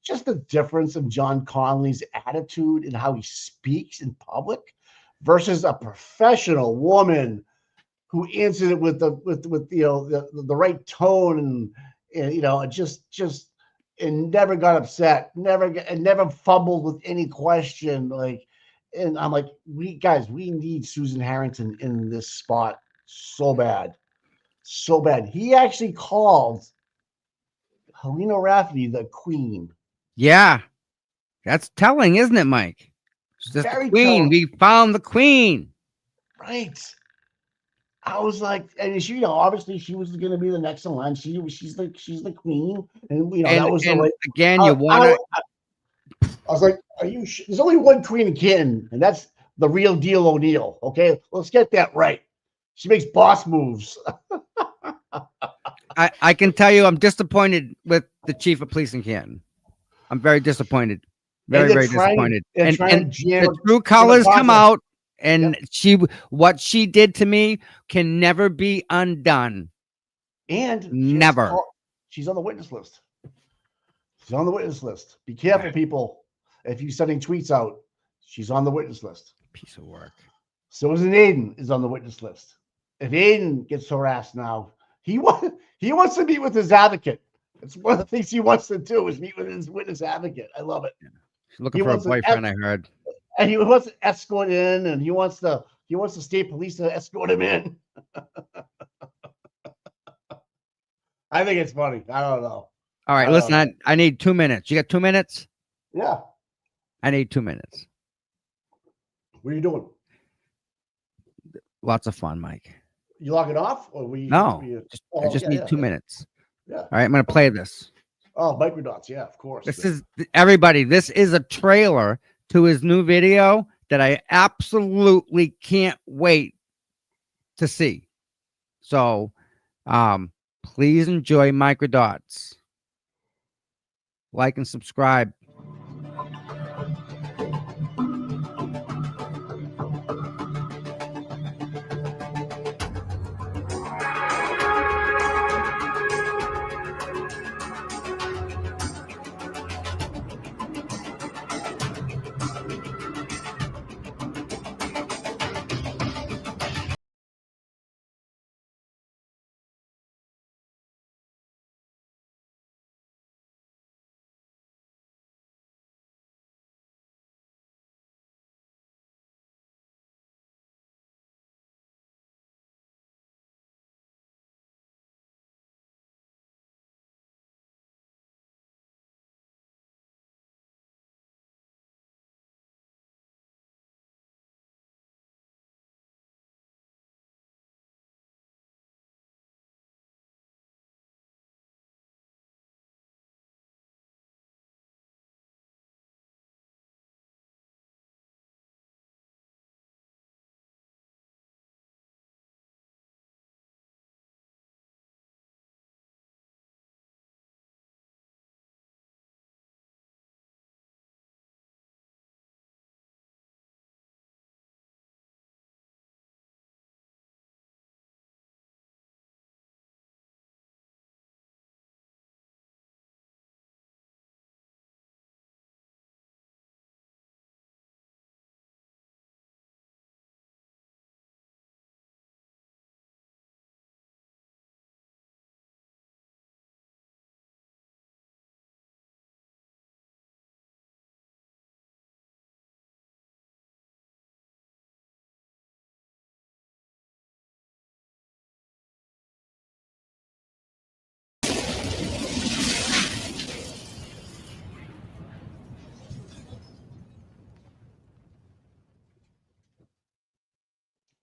just the difference of John Conley's attitude and how he speaks in public versus a professional woman who answered it with the right tone and just and never got upset, never fumbled with any question. Like, and I'm like, we need Susan Harrington in this spot so bad, so bad. He actually called Helena Rafferty the queen. Yeah, that's telling, isn't it, Mike? She's just the Very queen. telling, We found the queen. right? I was like, and she, obviously she was going to be the next in line. She's the queen, and that was the And way. again, I, you I, want I was like, are you? There's only one queen in Canton, and that's the real deal O'Neill. Okay, let's get that right. She makes boss moves. I can tell you, I'm disappointed with the chief of police in Canton. I'm very disappointed. And Very disappointed. they're trying to jam The true colors come out, and Yep. what she did to me can never be undone. And Never. she's on the witness list. She's on the witness list. Be careful, people. If you're sending tweets out, she's on the witness list. Piece of work. So is Aiden is on the witness list. If Aiden gets harassed now, he wants to meet with his advocate. It's one of the things he wants to do is meet with his witness advocate. I love it. She's looking for a boyfriend, I heard. And he wants to escort in, and he wants the state police to escort him in. I think it's funny. I don't know. All right, listen, I need 2 minutes. You got 2 minutes? Yeah. I need 2 minutes. What are you doing? Lots of fun, Mike. You logging off? Or No, I just need 2 minutes. Yeah. All right, I'm going to play this. Oh, Microdots. Yeah, of course. This is everybody. This is a trailer to his new video that I absolutely can't wait to see. So, please enjoy Microdots. Like and subscribe.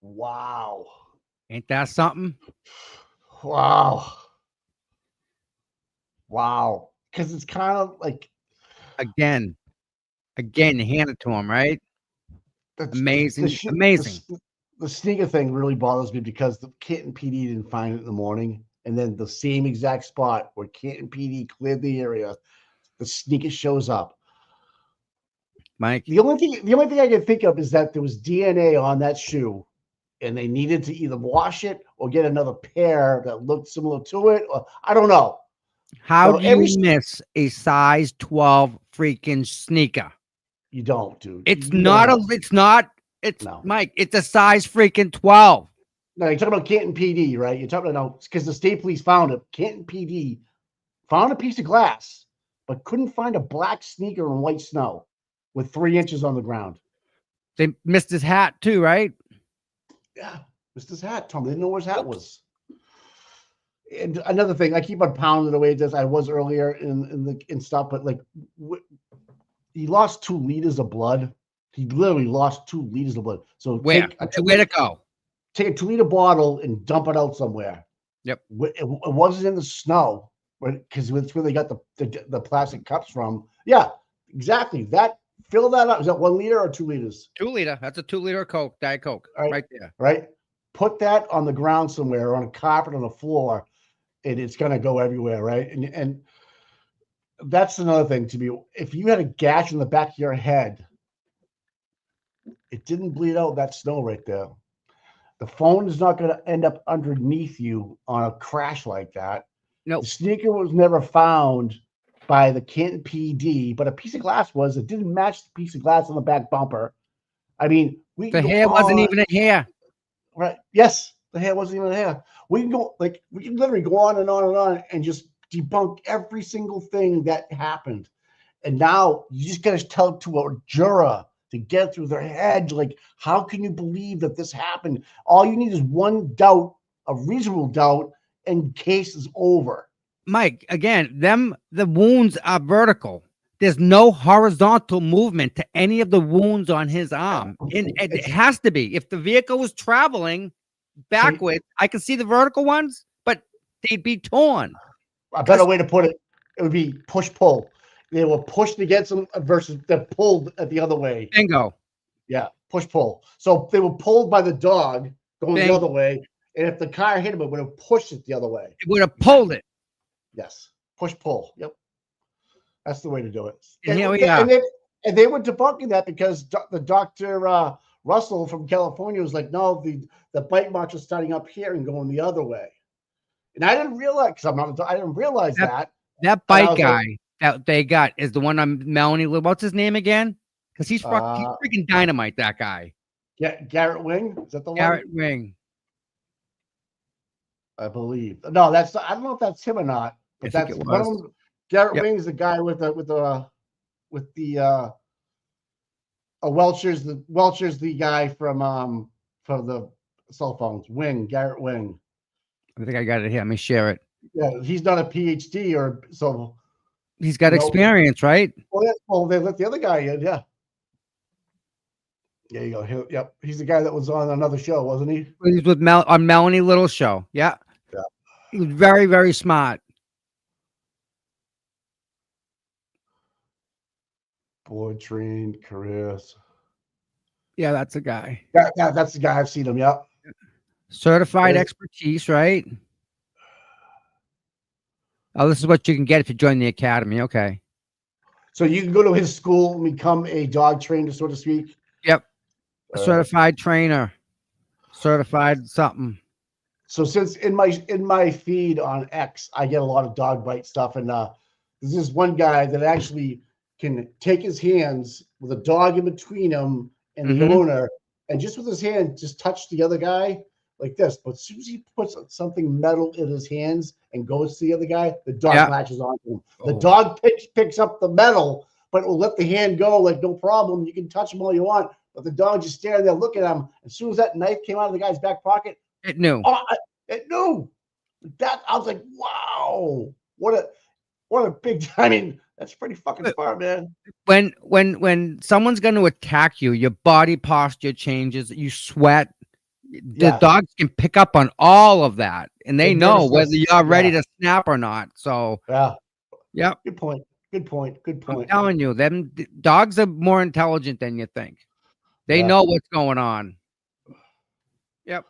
Wow. Ain't that something? Wow. Wow. Because it's kind of like Again, hand it to him, right? Amazing. The sneaker thing really bothers me because the Canton PD didn't find it in the morning, and then the same exact spot where Canton PD cleared the area, the sneaker shows up. Mike, the only thing I can think of is that there was DNA on that shoe and they needed to either wash it or get another pair that looked similar to it. Or I don't know. How So do you miss a size 12 freaking sneaker? You don't, dude. It's You not don't. it's Mike, it's a size freaking 12. No, you're talking about Canton PD, right? You're talking about because the state police found it. Canton PD found a piece of glass, but couldn't find a black sneaker in white snow with 3 inches on the ground. They missed his hat too, right? Yeah, missed his hat, Tom. They didn't know where his hat was. And another thing, I keep on pounding away as I was earlier in stuff, but like he lost 2 liters of blood. He literally lost 2 liters of blood. So where to go? Take a 2-liter bottle and dump it out somewhere. Yep. It wasn't in the snow, because it's where they got the plastic cups from. Yeah, exactly. Fill that up. Is that 1 liter or 2 liters? 2 liter. That's a 2 liter Coke, Diet Coke, right there. Right. Put that on the ground somewhere, on a carpet, on the floor, and it's gonna go everywhere, right? And that's another thing to be. If you had a gash in the back of your head, it didn't bleed out that snow right there. The phone is not going to end up underneath you on a crash like that. No, The sneaker was never found by the Canton PD, but a piece of glass was. It didn't match the piece of glass on the back bumper. I mean, the hair wasn't even a hair. Right. Yes, the hair wasn't even a hair. We can literally go on and on and on and just debunk every single thing that happened. And now you just got to tell it to a juror to get through their head. Like, how can you believe that this happened? All you need is one doubt, a reasonable doubt, and case is over. Mike, again, the wounds are vertical. There's no horizontal movement to any of the wounds on his arm. And it has to be. If the vehicle was traveling backwards, I can see the vertical ones, but they'd be torn. A better way to put it, it would be push-pull. They were pushed against them versus they're pulled at the other way. Bingo. Yeah, push-pull. So they were pulled by the dog going the other way, and if the car hit him, it would have pushed it the other way. It would have pulled it. Yes, push-pull. Yep, that's the way to do it. And here we are. And they were debunking that because the Dr. Russell from California was like, no, the bike march is starting up here and going the other way. And I didn't realize, I didn't realize that. That bike guy that they got is the one on Melanie. What's his name again? Because he's freaking dynamite, that guy. Yeah, Garrett Wing? Is that the one? Garrett Wing. I believe. No, I don't know if that's him or not. But that's one of them. Garrett Wing is the guy with the Welcher's the guy from the cell phones. Garrett Wing. I think I got it here. Let me share it. Yeah, he's not a PhD or so. He's got experience, right? Well, they let the other guy in, yeah. There you go. Yep, he's the guy that was on another show, wasn't he? He was with on Melanie Little's show. Yeah. He was very, very smart. Board trained, careers. Yeah, that's the guy. Yeah, that's the guy. I've seen him. Yeah. Certified expertise, right? Oh, this is what you can get if you join the academy. Okay. So you can go to his school and become a dog trainer, so to speak. Yep. Certified trainer. Certified something. So since in my feed on X, I get a lot of dog bite stuff, and there's this one guy that actually can take his hands with a dog in between him and the owner, and just with his hand, just touch the other guy like this. But as soon as he puts something metal in his hands and goes to the other guy, the dog latches onto him. The dog picks up the metal, but it will let the hand go like no problem. You can touch him all you want, but the dog just standing there looking at him. As soon as that knife came out of the guy's back pocket, it knew. It knew. That I was like, wow, what a big. I mean, that's pretty fucking smart, man. When someone's going to attack you, your body posture changes. You sweat. The dogs can pick up on all of that, and they know whether you're ready to snap or not. So yeah. Good point. I'm telling you, them dogs are more intelligent than you think. They know what's going on. Yep.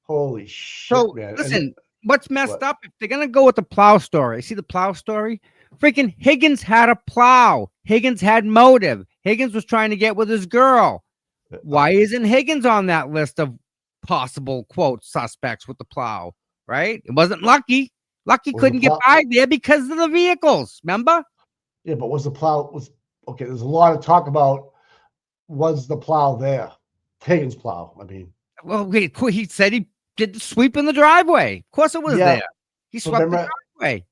Holy shit, so, man. Listen, what's messed up? If they're going to go with the plow story, see the plow story? Freaking Higgins had a plow. Higgins had motive. Higgins was trying to get with his girl. Why isn't Higgins on that list of possible quote suspects with the plow, right? It wasn't Lucky. Lucky Was couldn't the get plow- by there because of the vehicles. Remember? Yeah, but was the plow okay? There's a lot of talk about was the plow there? Higgins' plow. I mean, Well, he said he did the sweep in the driveway. Of course, it was yeah, there. He but swept the remember, driveway.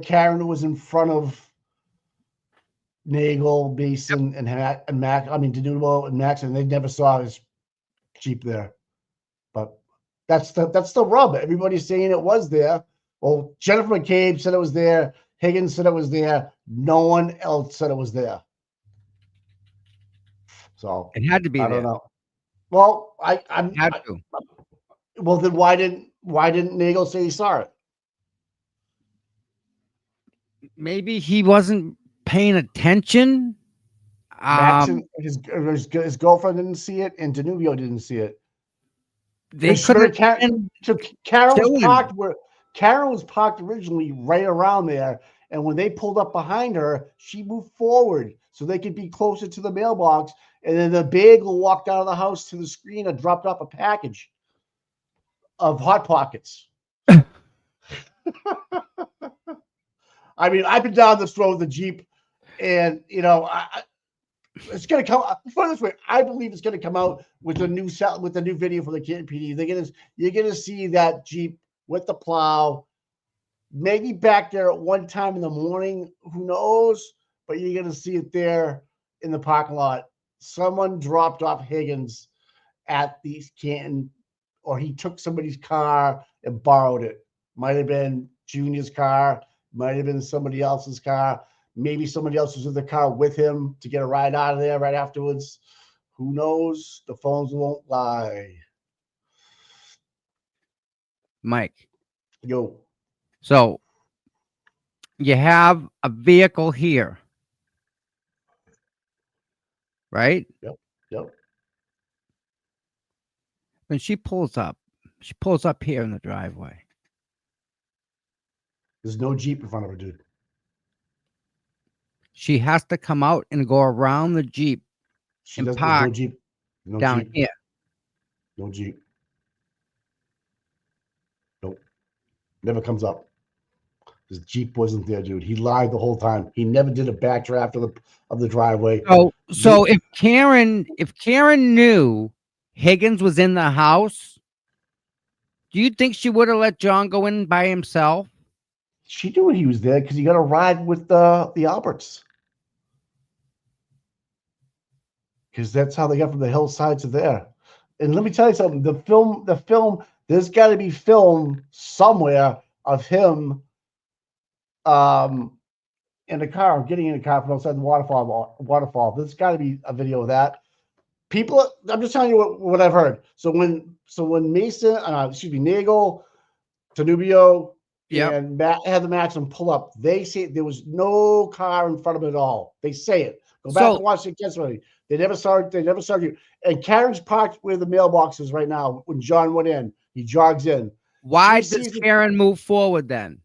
Karen was in front of Nagel, Mason, and Mac. I mean, Denuvo and Max, and they never saw his Jeep there. But that's the rub. Everybody's saying it was there. Well, Jennifer McCabe said it was there. Higgins said it was there. No one else said it was there. So It had to be I there. don't know. Well, well, then why didn't Nagel say he saw it? Maybe he wasn't paying attention. Max and his girlfriend didn't see it, and Danubio didn't see it. They could Karen was parked originally right around there, and when they pulled up behind her, she moved forward so they could be closer to the mailbox. And then the bagel walked out of the house to the screen and dropped off a package of Hot Pockets. I mean, I've been down this road with the Jeep, and it's going to come. Put it this way, I believe it's going to come out with the new video for the Canton PD. You're going to see that Jeep with the plow, maybe back there at one time in the morning. Who knows? But you're going to see it there in the parking lot. Someone dropped off Higgins at the Canton, or he took somebody's car and borrowed it. Might have been Junior's car. Might have been somebody else's car. Maybe somebody else was in the car with him to get a ride out of there right afterwards. Who knows? The phones won't lie. Mike. Yo. So you have a vehicle here, right? Yep. When she pulls up here in the driveway. There's no Jeep in front of her, dude. She has to come out and go around the Jeep and park no Jeep. No down Jeep. here. No Jeep. Nope. Never comes up. His Jeep wasn't there, dude. He lied the whole time. He never did a backdraft of the driveway. So if Karen knew Higgins was in the house, do you think she would have let John go in by himself? She knew he was there because he got a ride with the Alberts. Because that's how they got from the hillside to there. And let me tell you something. The film, there's got to be film somewhere of him in a car, getting in a car from outside the waterfall. There's got to be a video of that. People, I'm just telling you what I've heard. So when Mason, Nagel, Danubio, and Matt had the Maxim pull up, they say there was no car in front of it at all. They say it. Go back and watch it. Guess what? They never saw it. They never saw you. And Karen's parked where the mailbox is right now. When John went in, he jogs in. Why does Karen move forward then?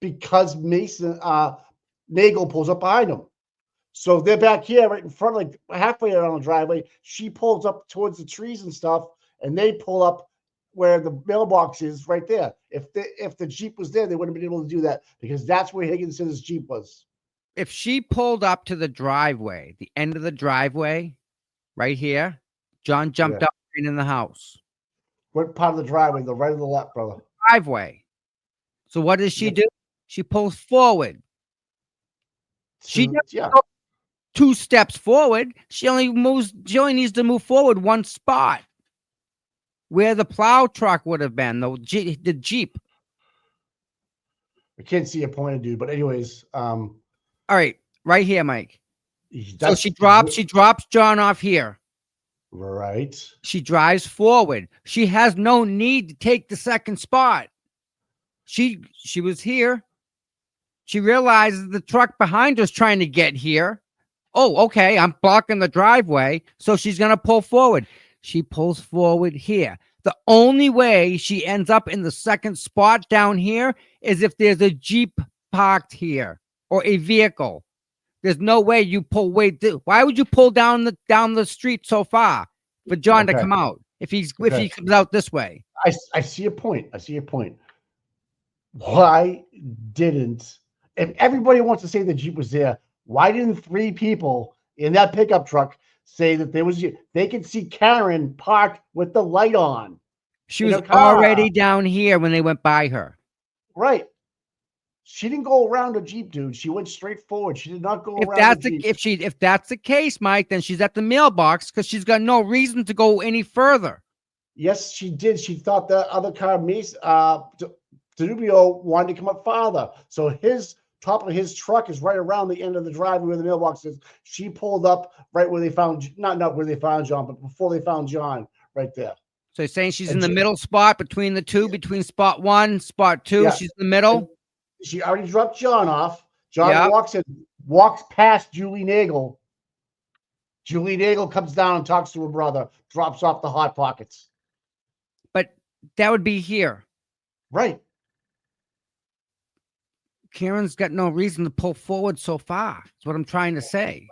Because Nagel pulls up behind him. So they're back here right in front, like halfway around the driveway. She pulls up towards the trees and stuff, and they pull up where the mailbox is right there. If the Jeep was there, they wouldn't have been able to do that because that's where Higgins said his Jeep was. If she pulled up to the driveway, the end of the driveway, right here, John jumped up right in the house. What part of the driveway? The right or the left, brother? Driveway. So what does she do? She pulls forward. She doesn't go 2 steps forward. She only needs to move forward 1 spot where the plow truck would have been, the Jeep. I can't see your point, dude. But anyways, all right, right here, Mike. So she drops John off here. Right. She drives forward. She has no need to take the second spot. She was here. She realizes the truck behind her is trying to get here. Oh, okay, I'm blocking the driveway. So she's going to pull forward. She pulls forward here. The only way she ends up in the second spot down here is if there's a Jeep parked here or a vehicle. There's no way you pull why would you pull down the street so far for John to come out? if he Okay. comes out this way. I see your point. I see your point. Why didn't, if everybody wants to say the Jeep was there, why didn't 3 people in that pickup truck say that there was, they could see Karen parked with the light on? She in was her car? already down here when they went by her. Right. She didn't go around the Jeep, dude. She went straight forward. She did not go If around that's the the Jeep. if that's the case, Mike, then she's at the mailbox because she's got no reason to go any further. Yes, she did. She thought the other car, Danubio, wanted to come up farther. So his top of his truck is right around the end of the driveway where the mailbox is. She pulled up right where they found, not where they found John, but before they found John, right there. So you're saying she's in And the middle spot between the two, between spot 1, spot 2. Yeah. She's in the middle. And she already dropped John off. John Yeah. walks past Julie Nagel. Julie Nagel comes down and talks to her brother, drops off the Hot Pockets. But that would be here. Right. Karen's got no reason to pull forward so far. That's what I'm trying to say.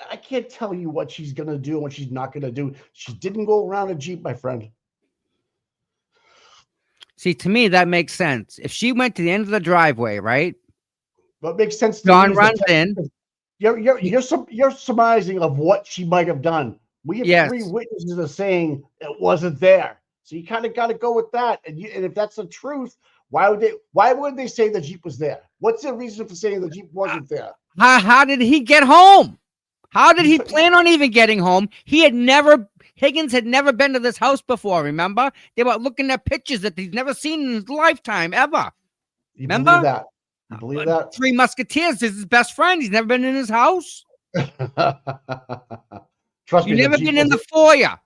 I can't tell you what she's going to do and what she's not going to do. She didn't go around a Jeep, my friend. See, to me, that makes sense. If she went to the end of the driveway, right? What makes sense to John me is runs in. You're surmising of what she might have done. We have 3 witnesses that are saying it wasn't there. So you kind of got to go with that. And if that's the truth, why would they say the Jeep was there? What's the reason for saying the Jeep wasn't there? How did he get home? How did he plan on even getting home? Higgins had never been to this house before, remember? They were looking at pictures that he's never seen in his lifetime, ever. You remember? Believe that? You believe that? 3 Musketeers is his best friend. He's never been in his house. Trust me. You've never been in the foyer.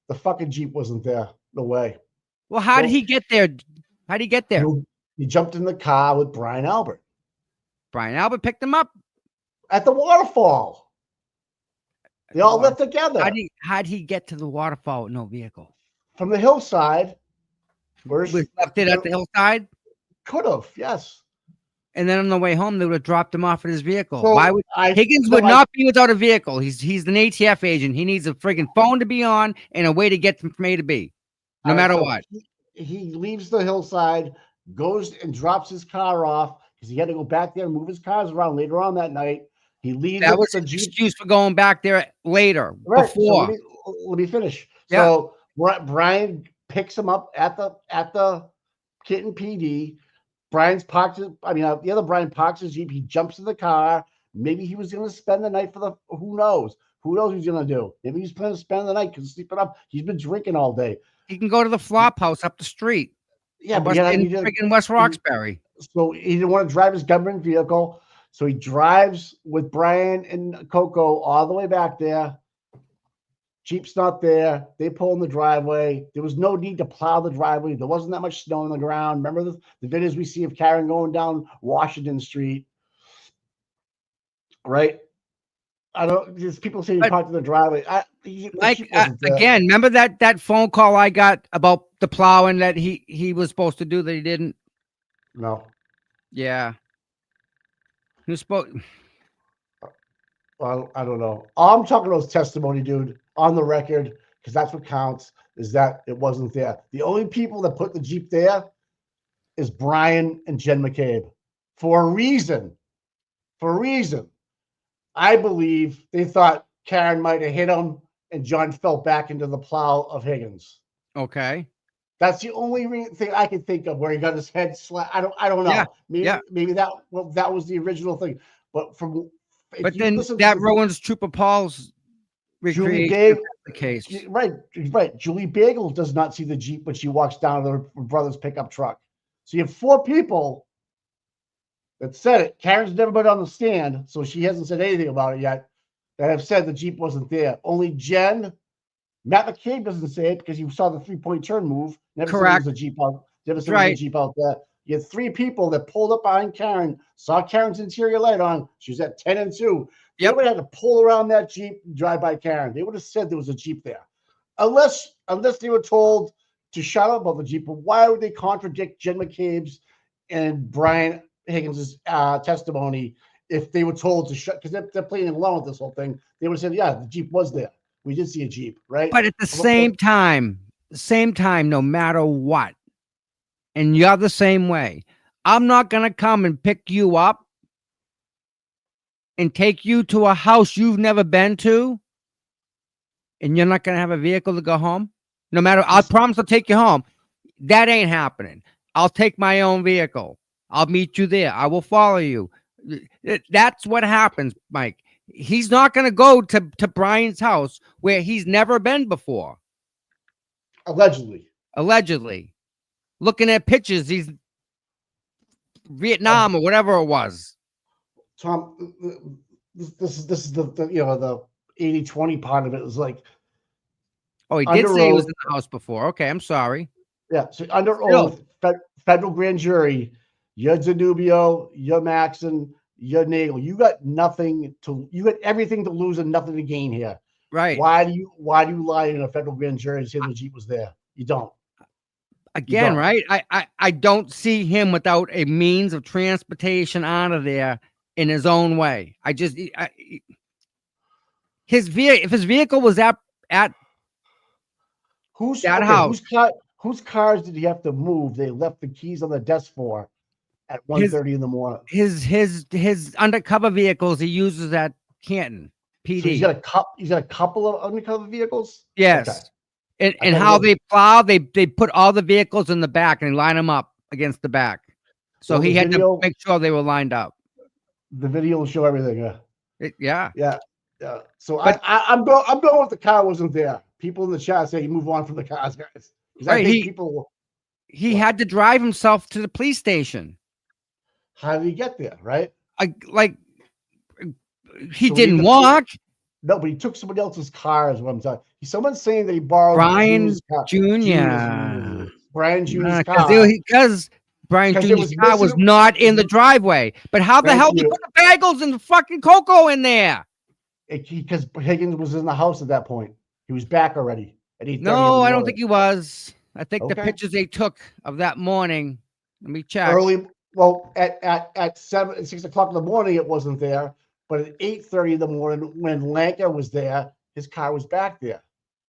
The fucking Jeep wasn't there. No way. Well, how did he get there? How did he get there? He jumped in the car with Brian Albert. Brian Albert picked him up at the waterfall. They all left together. How'd he get to the waterfall with no vehicle? From the hillside. Was left it at the hillside? Could have, yes. And then on the way home, they would have dropped him off at his vehicle. So Why would Higgins would not be without a vehicle? He's an ATF agent. He needs a friggin' phone to be on and a way to get from A to B, no matter what. He leaves the hillside, goes and drops his car off because he had to go back there and move his cars around later on that night. He leaves. That was an excuse for going back there later. Right. Before. So let me finish. Yeah. So Brian picks him up at the Kitten PD. Brian's parked. The other Brian parks his Jeep. He jumps in the car. Maybe he was going to spend the night who knows? Who knows what he's going to do? Maybe he's planning to spend the night because sleeping up. He's been drinking all day. He can go to the flop house up the street. Yeah, but in freaking West Roxbury. So he didn't want to drive his government vehicle. So he drives with Brian and Coco all the way back there. Jeep's not there. They pull in the driveway. There was no need to plow the driveway. There wasn't that much snow on the ground. Remember the videos we see of Karen going down Washington Street, right? There's people saying he parked in the driveway. Again, remember that phone call I got about the plowing that he was supposed to do that he didn't? No. Yeah. Who spoke? Well, I don't know. All I'm talking about is testimony, dude, on the record, because that's what counts, is that it wasn't there. The only people that put the Jeep there is Brian and Jen McCabe. For a reason. I believe they thought Karen might have hit him and John fell back into the plow of Higgins. Okay. That's the only thing I can think of where he got his head slapped. I don't know. Yeah. Maybe that was the original thing. But then that ruins Trooper Paul's recreation of the case. Right. Julie Bagel does not see the Jeep when she walks down to her brother's pickup truck. So you have 4 people that said it. Karen's never been on the stand, so she hasn't said anything about it yet, that have said the Jeep wasn't there. Only Jen. Matt McCabe doesn't say it because you saw the 3-point turn move. Never said there was a Jeep out. Never said there was a Jeep out there. You had 3 people that pulled up behind Karen, saw Karen's interior light on. She was at 10 and 2. They would have had to pull around that Jeep and drive by Karen. They would have said there was a Jeep there. Unless they were told to shut up about the Jeep. But why would they contradict Jen McCabe's and Brian Higgins' testimony if they were told to shut? Because they're playing along with this whole thing. They would have said, yeah, the Jeep was there. We did see a Jeep, right? But at the same time, no matter what, and you're the same way, I'm not going to come and pick you up and take you to a house you've never been to, and you're not going to have a vehicle to go home. No matter, I promise I'll take you home. That ain't happening. I'll take my own vehicle. I'll meet you there. I will follow you. That's what happens, Mike. He's not going to go to Brian's house where he's never been before. Allegedly. Looking at pictures, he's Vietnam or whatever it was. Tom, this is the the 80-20 part of it is like. Oh, he did say he was in the house before. Okay, I'm sorry. Yeah, so under oath, federal grand jury, you're Zanubio, you're Maxon, you're Nagel. You got everything to lose and nothing to gain here. Right. Why do you lie in a federal grand jury and say the Jeep was there? You don't. Again, right? I don't see him without a means of transportation out of there in his own way. If his vehicle was at whose cars did he have to move? They left the keys on the desk for at 1:30 in the morning. His undercover vehicles he uses at Canton PD. So he's got a couple of undercover vehicles. Yes. Okay. And how they plow, they put all the vehicles in the back and line them up against the back. So he had to make sure they were lined up. The video will show everything. Yeah. So I'm going with the car wasn't there. People in the chat say you move on from the cars, guys. Right. He had to drive himself to the police station. How did he get there? Right. He didn't walk. No, but he took somebody else's car is what I'm talking. Someone's saying that he borrowed Brian Jr. Brian Jr.'s car. Because Brian Jr.'s car was not in the driveway. But how the hell did he put the bagels and the fucking cocoa in there? Because Higgins was in the house at that point. He was back already at 8:30. No, I don't think he was. I think the pictures they took of that morning. Let me check. Well, at 6 o'clock in the morning, it wasn't there. But at 8:30 in the morning, when Lanka was there, his car was back there.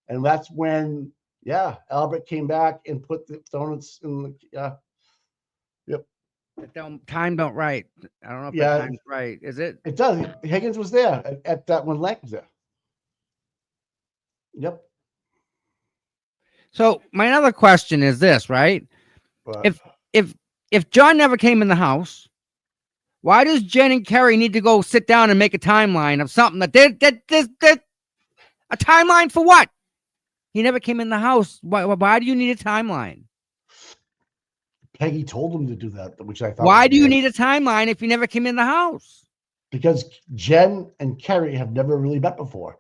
And that's when, Albert came back and put the donuts in the, Yep. Time don't right. I don't know if the time's right. Is it? It does. Higgins was there at that when Lanka was there. Yep. So my other question is this, right? But, if John never came in the house, why does Jen and Kerry need to go sit down and make a timeline of something that a timeline for what? He never came in the house. Why do you need a timeline? Peggy told him to do that, which I thought. Why do you need a timeline if he never came in the house? Because Jen and Kerry have never really met before.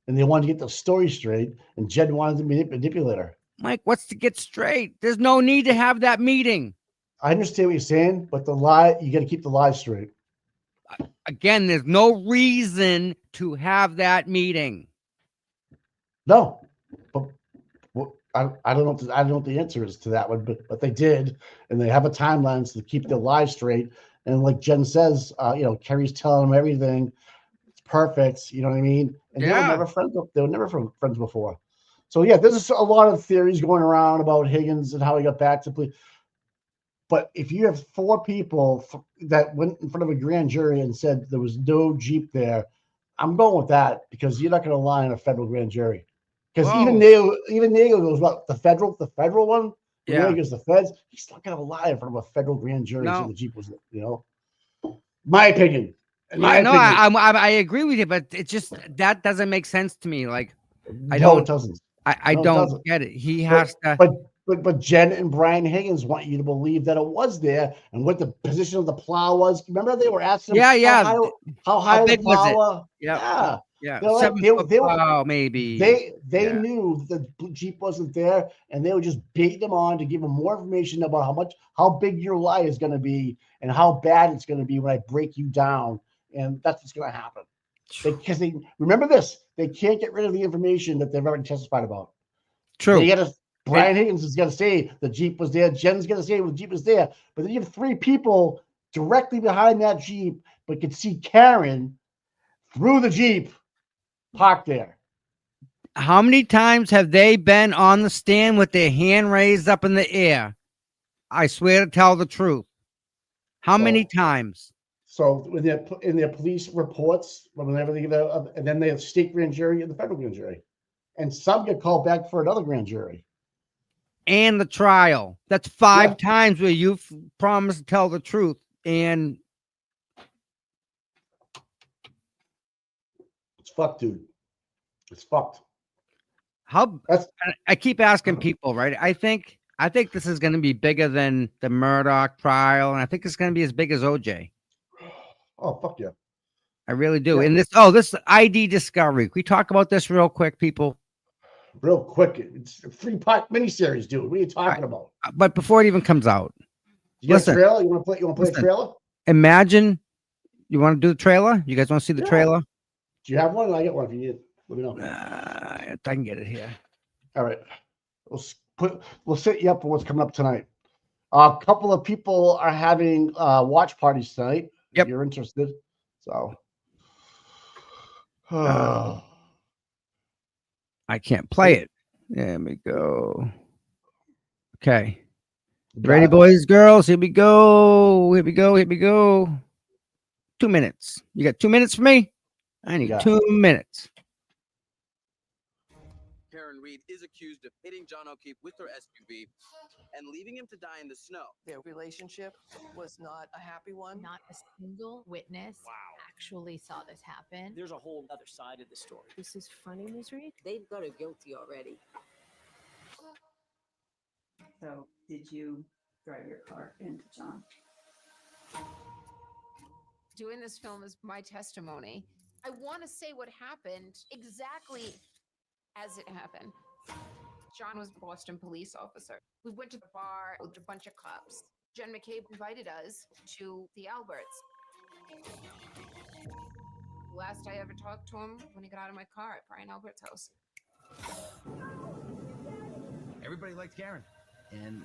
And they wanted to get the story straight, and Jen wanted to manipulate her. Mike, what's to get straight? There's no need to have that meeting. I understand what you're saying, but the lie, you got to keep the lies straight. Again, there's no reason to have that meeting. No, but I don't know. I don't know what the answer is to that one, but they did, and they have a timeline to keep their lives straight. And like Jen says, Kerry's telling them everything. It's perfect. You know what I mean? And they were never friends. They were never friends before. So there's a lot of theories going around about Higgins and how he got back to police. But if you have 4 people that went in front of a grand jury and said there was no Jeep there, I'm going with that because you're not going to lie in a federal grand jury. Because even Nagel goes, what, the federal one? Yeah. He goes, the feds, he's not going to lie in front of a federal grand jury and say the Jeep was, My opinion. I agree with you, but it just, that doesn't make sense to me. Like, it doesn't. I don't get it. He has to. But Jen and Brian Higgins want you to believe that it was there and what the position of the plow was. Remember they were asking him how high the plow was? Yeah. Plow, maybe. They knew the Jeep wasn't there, and they were just baiting them on to give them more information about how big your lie is going to be and how bad it's going to be when I break you down. And that's what's going to happen. Because they remember this, they can't get rid of the information that they've already testified about. True. Brian Higgins is going to say the Jeep was there. Jen's going to say the Jeep was there. But then you have 3 people directly behind that Jeep, but could see Karen through the Jeep parked there. How many times have they been on the stand with their hand raised up in the air? I swear to tell the truth. How many times? So in their police reports, whenever they give out, and then they have state grand jury and the federal grand jury, and some get called back for another grand jury. And the trial. That's 5 times where you've promised to tell the truth. And it's fucked, dude. It's fucked. I keep asking people, right? I think this is going to be bigger than the Murdoch trial, and I think it's going to be as big as OJ. Oh, fuck yeah. I really do. Yeah. And this ID discovery. Can we talk about this real quick, people? Real quick. It's a 3-part miniseries, dude. What are you talking about? But before it even comes out. You got a trailer? You want to play a trailer? Imagine you want to do the trailer? You guys want to see the trailer? Do you have one? I get one if you need. Let me know. I can get it here. All right. We'll set you up for what's coming up tonight. A couple of people are having watch parties tonight. If you're interested. So I can't play it. There we go. Okay. Ready, boys, girls? Here we go. Here we go. Here we go. 2 minutes. You got 2 minutes for me? I need 2 minutes. Karen Reed is accused of hitting John O'Keefe with her SUV and leaving him to die in the snow. Their relationship was not a happy one. Not a single witness actually saw this happen. There's a whole other side of the story. This is funny, Ms. Reed. They've got her guilty already. So, did you drive your car into John? Doing this film is my testimony. I want to say what happened exactly as it happened. John was a Boston police officer. We went to the bar with a bunch of cops. Jen McCabe invited us to the Alberts. Last I ever talked to him when he got out of my car at Brian Albert's house. Everybody liked Karen, and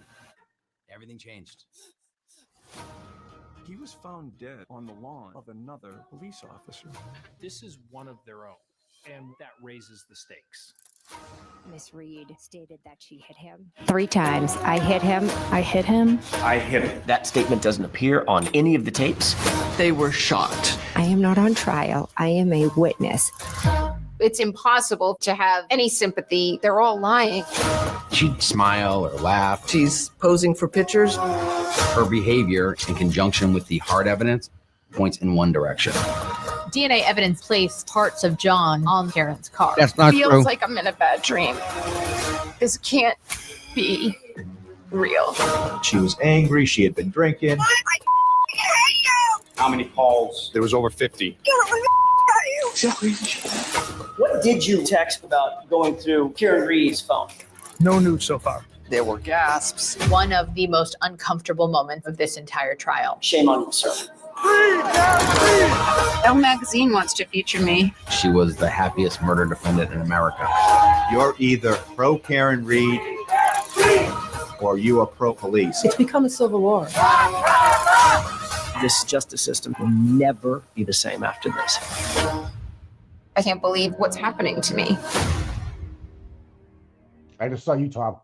everything changed. He was found dead on the lawn of another police officer. This is one of their own, and that raises the stakes. Miss Reed stated that she hit him 3 times. I hit him. I hit him. I hit him. That statement doesn't appear on any of the tapes. They were shocked. I am not on trial. I am a witness. It's impossible to have any sympathy. They're all lying. She'd smile or laugh. She's posing for pictures. Her behavior, in conjunction with the hard evidence, points in one direction. DNA evidence placed parts of John on Karen's car. That's not true. Feels like I'm in a bad dream. This can't be real. She was angry. She had been drinking. How many calls? There was over 50. What did you text about going through Karen Reed's phone? No news so far. There were gasps. One of the most uncomfortable moments of this entire trial. Shame on you, sir. Elle magazine wants to feature me. She was the happiest murder defendant in America. You're either pro Karen Reed or you are pro police. It's become a civil war. This justice system will never be the same after this. I can't believe what's happening to me. I just saw you, Tom.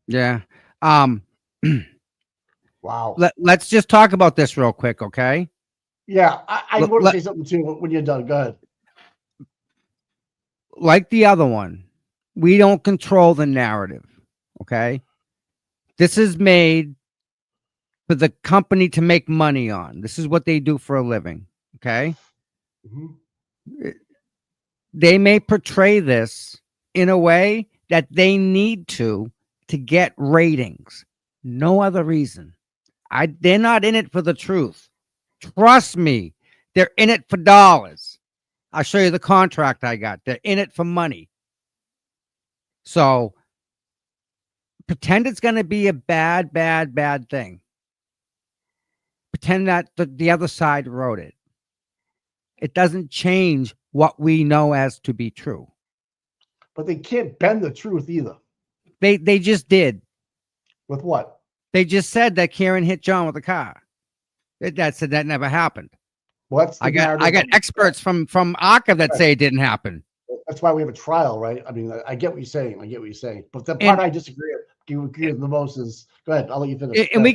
Yeah. Wow. Let's just talk about this real quick, okay? Yeah, I want to say something too when you're done. Go ahead. Like the other one, we don't control the narrative, okay? This is made for the company to make money on. This is what they do for a living, okay? Mm-hmm. They may portray this in a way that they need to get ratings. No other reason. They're not in it for the truth. Trust me, they're in it for dollars. I'll show you the contract I got. They're in it for money. So pretend it's going to be a bad thing. Pretend that the other side wrote it. It doesn't change what we know as to be true. But they can't bend the truth either. They just did. With what? They just said that Karen hit John with a car. That said that never happened. What's I got experts from ARCA that say it didn't happen. That's why we have a trial, right? I mean, I get what you're saying. I get what you're saying. But the part I disagree with the most is, go ahead. I'll let you finish. And we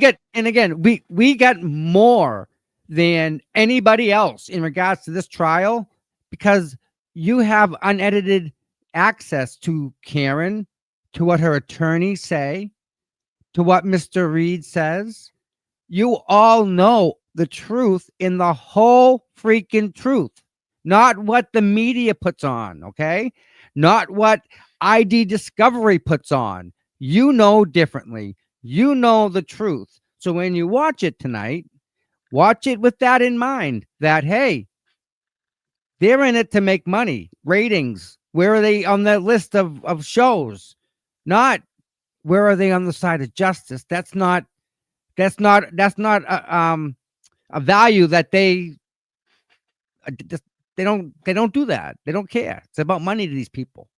got more than anybody else in regards to this trial because you have unedited access to Karen, to what her attorneys say, to what Mr. Reed says. You all know the truth in the whole freaking truth, not what the media puts on, okay? Not what ID Discovery puts on. You know differently. You know the truth. So when you watch it tonight, watch it with that in mind that, hey, they're in it to make money, ratings. Where are they on that list of shows? Not where are they on the side of justice? That's not a value that they don't do that. They don't care. It's about money to these people.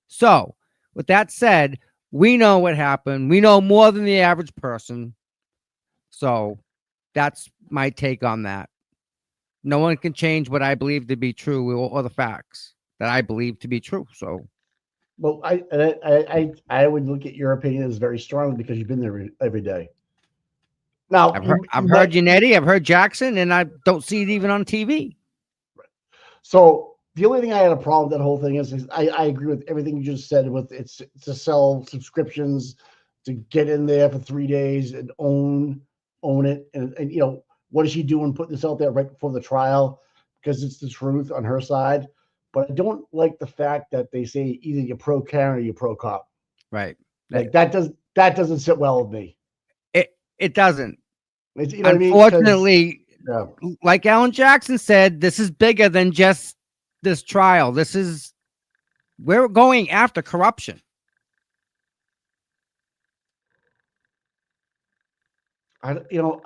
So with that said, we know what happened. We know more than the average person. So that's my take on that. No one can change what I believe to be true or the facts that I believe to be true. So, well, I would look at your opinion as very strong because you've been there every day. Now, I've heard Yannetti, I've heard Jackson, and I don't see it even on TV. So the only thing I had a problem with that whole thing is I agree with everything you just said. With it's to sell subscriptions, to get in there for 3 days and own it, and you know what is she doing putting this out there right before the trial because it's the truth on her side. But I don't like the fact that they say either you're pro Karen or you're pro cop. Right. Like that doesn't sit well with me. It doesn't. It's, you know Unfortunately, what I mean? like Alan Jackson said, this is bigger than just this trial. We're going after corruption. You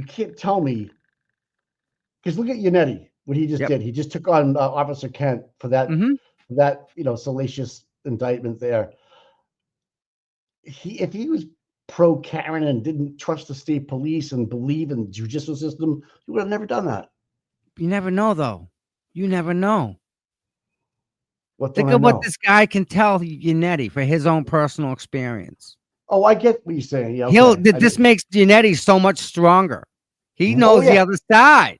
can't tell me because look at Yannetti, what he just did. He just took on Officer Kent for that salacious indictment there. If he was pro Karen and didn't trust the state police and believe in the judicial system, he would have never done that. You never know, though. You never know. Think of what this guy can tell Yannetti for his own personal experience. Oh, I get what you're saying. Yeah, okay. This makes Yannetti so much stronger. He knows the other side.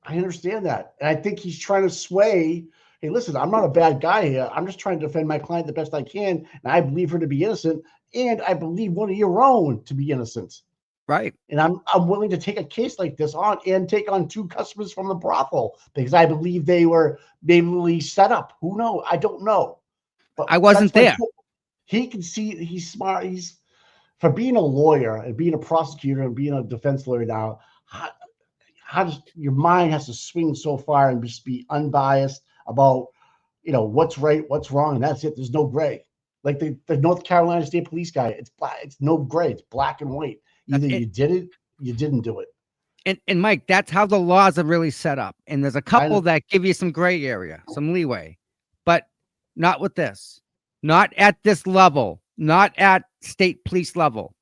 I understand that. And I think he's trying to sway. Hey, listen, I'm not a bad guy here. I'm just trying to defend my client the best I can. And I believe her to be innocent. And I believe one of your own to be innocent. Right. And I'm willing to take a case like this on and take on 2 customers from the brothel because I believe they were maybe set up. Who knows? I don't know. But I wasn't there. He can see he's smart. He's for being a lawyer and being a prosecutor and being a defense lawyer now. How does your mind has to swing so far and just be unbiased about what's right, what's wrong, and that's it. There's no gray. Like the North Carolina State Police guy, it's black. It's no gray. It's black and white. Either you did it, you didn't do it. And Mike, that's how the laws are really set up. And there's a couple that give you some gray area, some leeway, but not with this. Not at this level. Not at state police level.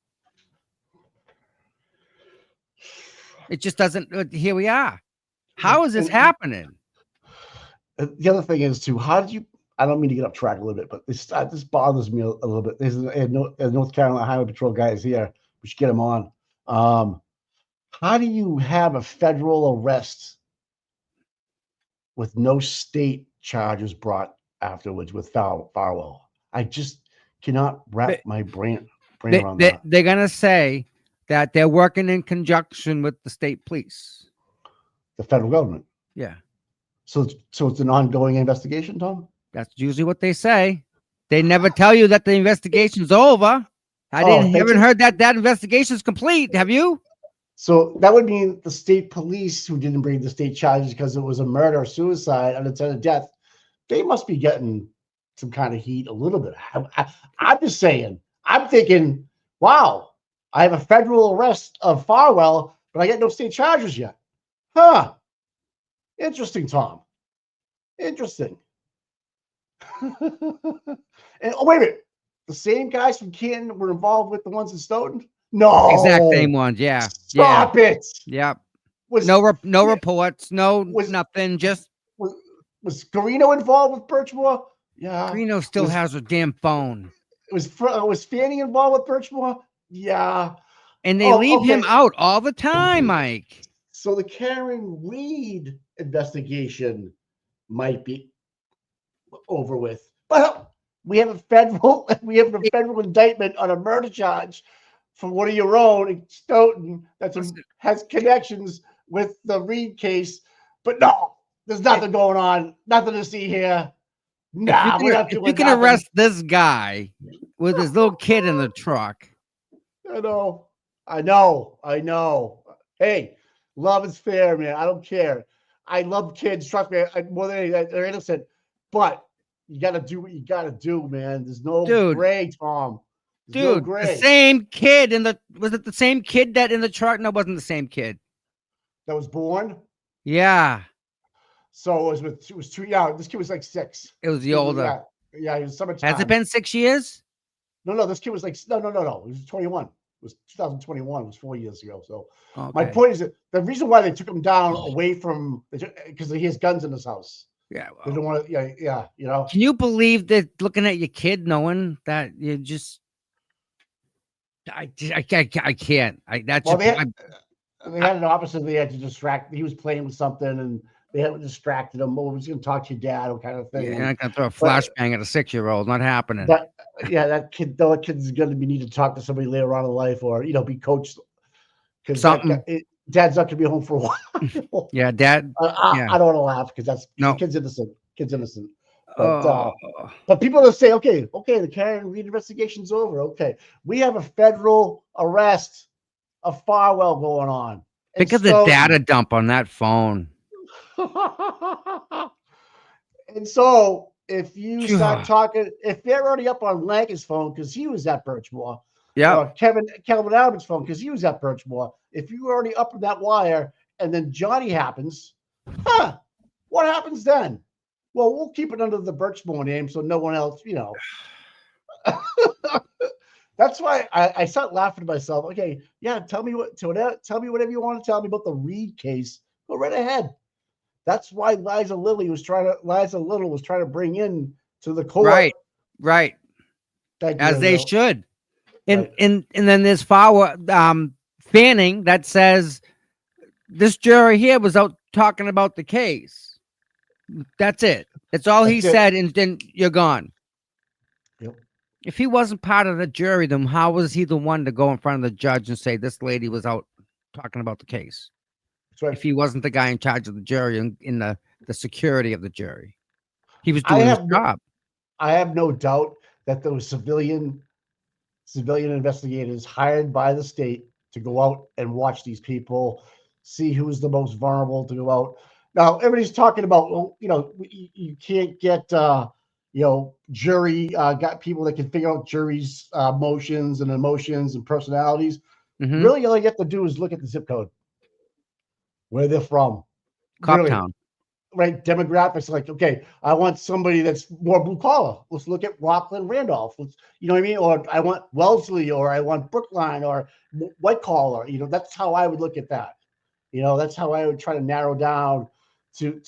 It just doesn't. Here we are. How is this happening? The other thing is too. How did you? I don't mean to get off track a little bit, but this bothers me a little bit. There's North Carolina Highway Patrol guys here. We should get them on. How do you have a federal arrest with no state charges brought afterwards with Farwell? I just cannot wrap my brain around that. They're gonna say that they're working in conjunction with the state police, the federal government. Yeah. So it's an ongoing investigation, Tom? That's usually what they say. They never tell you that the investigation's over. Haven't heard that investigation is complete. Have you? So that would mean the state police who didn't bring the state charges because it was a murder or suicide and it's a death, they must be getting some kind of heat a little bit. I'm just saying. I'm thinking, wow, I have a federal arrest of Farwell, but I get no state charges yet. Huh. Interesting, Tom. Interesting. And wait a minute. The same guys from Canton were involved with the ones in Stoughton? No. Exact same ones, yeah. Stop it. Yep. No reports, nothing, just Was Garino involved with Birchmore? Yeah. Greeno still has a damn phone. Was Fanning involved with Birchmore? Yeah. And they leave him out all the time, Mike. So the Karen Reed investigation might be over with. But we have a federal indictment on a murder charge from one of your own in Stoughton has connections with the Reed case. But no, there's nothing going on. Nothing to see here. Nah, if you can arrest this guy with his little kid in the truck. I know. Hey, love is fair, man. I don't care. I love kids. Trust me, more than anything, they're innocent. But you got to do what you got to do, man. There's no gray, Tom. There's no gray. The same kid was it the same kid that in the truck? No, it wasn't the same kid. That was born? Yeah. So it was 2 years. This kid was like 6. It was the older. Yeah, he was summertime. Has it been 6 years? No. This kid was like no. He was 21. It was 2021. It was 4 years ago. So okay. My point is that the reason why they took him down away from because he has guns in his house. Yeah, well, they don't want to. Yeah. You know. Can you believe that? Looking at your kid, knowing that you just, I can't. They had an officer. They had to distract. He was playing with something, and they had distracted him. Oh, he's going to talk to your dad, or kind of thing. Yeah, you're not going to throw a flashbang at a 6-year-old. Not happening. But that kid's going to need to talk to somebody later on in life, or be coached. Because dad's not going to be home for a while. Yeah, dad. I don't want to laugh because no. Kid's innocent. But people will say, okay, the Karen Reed investigation's over. Okay, we have a federal arrest of Farwell going on. Because the data dump on that phone. And so if you start talking, if they're already up on Lanca's phone because he was at Birchmore, or Kelvin Albert's phone because he was at Birchmore, if you were already up in that wire and then Johnny happens, what happens then? Well, we'll keep it under the Birchmore name so no one else, That's why I started laughing to myself. Okay, yeah, tell me whatever you want to tell me about the Reed case. Go right ahead. That's why Liza Little was trying to bring in to the court. Right. As they should. And Right. and then there's Fanning that says this juror here was out talking about the case. That's it. That's all he said, and then you're gone. Yep. If he wasn't part of the jury, then how was he the one to go in front of the judge and say this lady was out talking about the case? That's right. If he wasn't the guy in charge of the jury and in the security of the jury, he was doing his job. I have no doubt that those civilian investigators hired by the state to go out and watch these people, see who's the most vulnerable to go out. Now, everybody's talking about, well, you can't get, jury, got people that can figure out jury's motions and emotions and personalities. Mm-hmm. Really, all you have to do is look at the zip code, where they're from. Coptown. Right, demographics, like, okay, I want somebody that's more blue collar. Let's look at Rockland, Randolph. You know what I mean? Or I want Wellesley, or I want Brookline, or white collar. That's how I would look at that. That's how I would try to narrow down to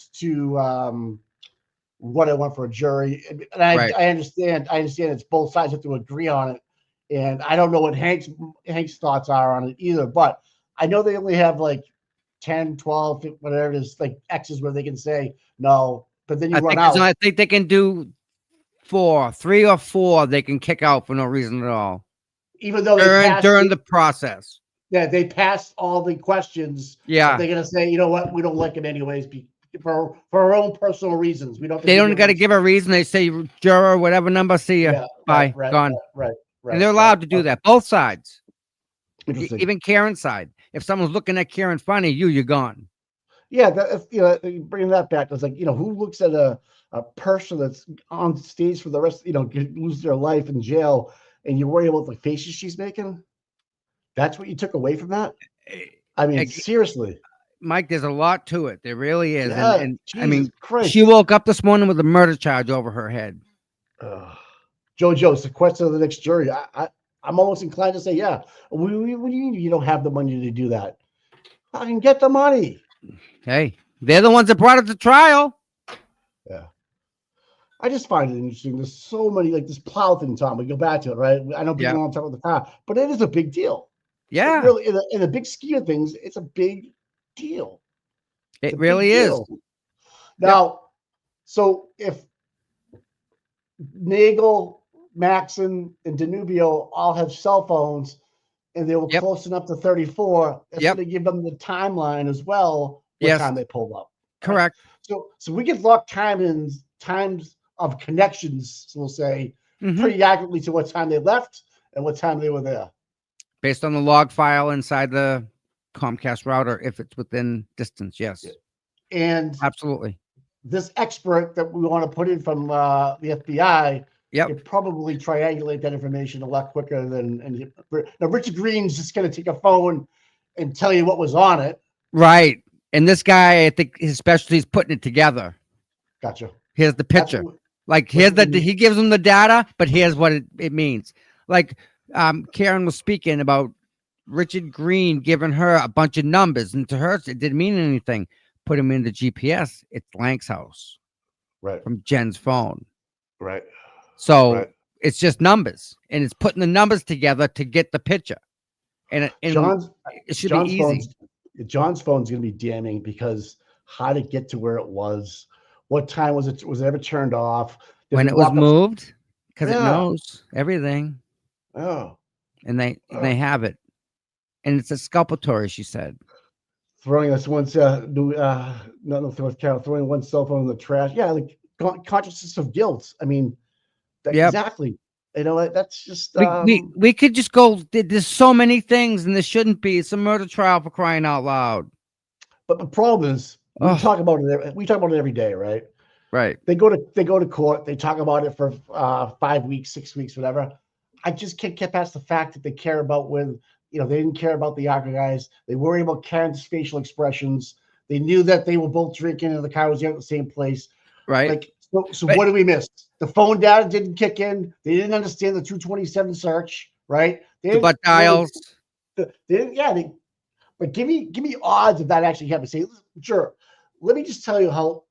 what I want for a jury. And I understand it's both sides have to agree on it. And I don't know what Hank's thoughts are on it either, but I know they only have like 10, 12, whatever it is, like X's where they can say no, but then you run out. I think they can do 3 or 4 they can kick out for no reason at all. Even though during the process. Yeah, they passed all the questions. Yeah. They're gonna say, you know what, we don't like it anyways for our own personal reasons. They don't got to give a reason. They say juror, whatever number, see ya. Yeah, bye. right, Gone. Right. And they're allowed to do that. Both sides. Interesting. Even Karen's side. If someone's looking at Karen funny, you're gone. Yeah, bringing that back, it's like, who looks at a person that's on stage for the rest, lose their life in jail, and you worry about the faces she's making? That's what you took away from that? I mean, seriously. Mike, there's a lot to it. There really is. Yeah, and I Jesus mean, Christ. she woke up this morning with a murder charge over her head. JoJo, it's the question of the next jury. I'm almost inclined to say, yeah. What do you mean you don't have the money to do that? I can get the money. Hey, they're the ones that brought it to trial. I just find it interesting. There's so many, like this plow thing, Tom. We go back to it, right? I know people want to talk about the car, but it is a big deal. Yeah. It really, in the big scheme of things, it's a big deal. It really is. Now, so if Nagel, Maxon, and Danubio all have cell phones and they were close enough to 34, that's going to give them the timeline as well, what time they pulled up. Correct. Right? So we get locked times of connections, so we'll say, pretty accurately to what time they left and what time they were there. Based on the log file inside the Comcast router, if it's within distance, yes. And absolutely. This expert that we want to put in from the FBI could probably triangulate that information a lot quicker than. Now, Richard Green's just going to take a phone and tell you what was on it. Right. And this guy, I think his specialty is putting it together. Gotcha. Here's the picture. Like, here's he gives them the data, but here's what it means. Like, Karen was speaking about Richard Green giving her a bunch of numbers, and to her, it didn't mean anything. Put him into GPS. It's Lank's house. Right. From Jen's phone. Right. So it's just numbers, and it's putting the numbers together to get the picture. And it should be easy. John's phone's going to be damning because how to get to where it was, what time was it ever turned off, when it was moved, because it knows everything. Oh, and they have it, and it's exculpatory. She said, throwing us throwing one cell phone in the trash. Yeah, like consciousness of guilt. I mean, exactly. You know, that's just we could just go. There's so many things, and there shouldn't be. It's a murder trial, for crying out loud. But the problem is, we talk about it. We talk about it every day, right? Right. They go to court. They talk about it for 5 weeks, 6 weeks, whatever. I just can't get past the fact that they care about when, they didn't care about the Yaga guys. They worry about Karen's facial expressions. They knew that they were both drinking and the car was at the same place. Right. Like, so what did we miss? The phone data didn't kick in. They didn't understand the 227 search, right? The butt dials. But give me odds of that actually happening. Say, sure. Let me just tell you how.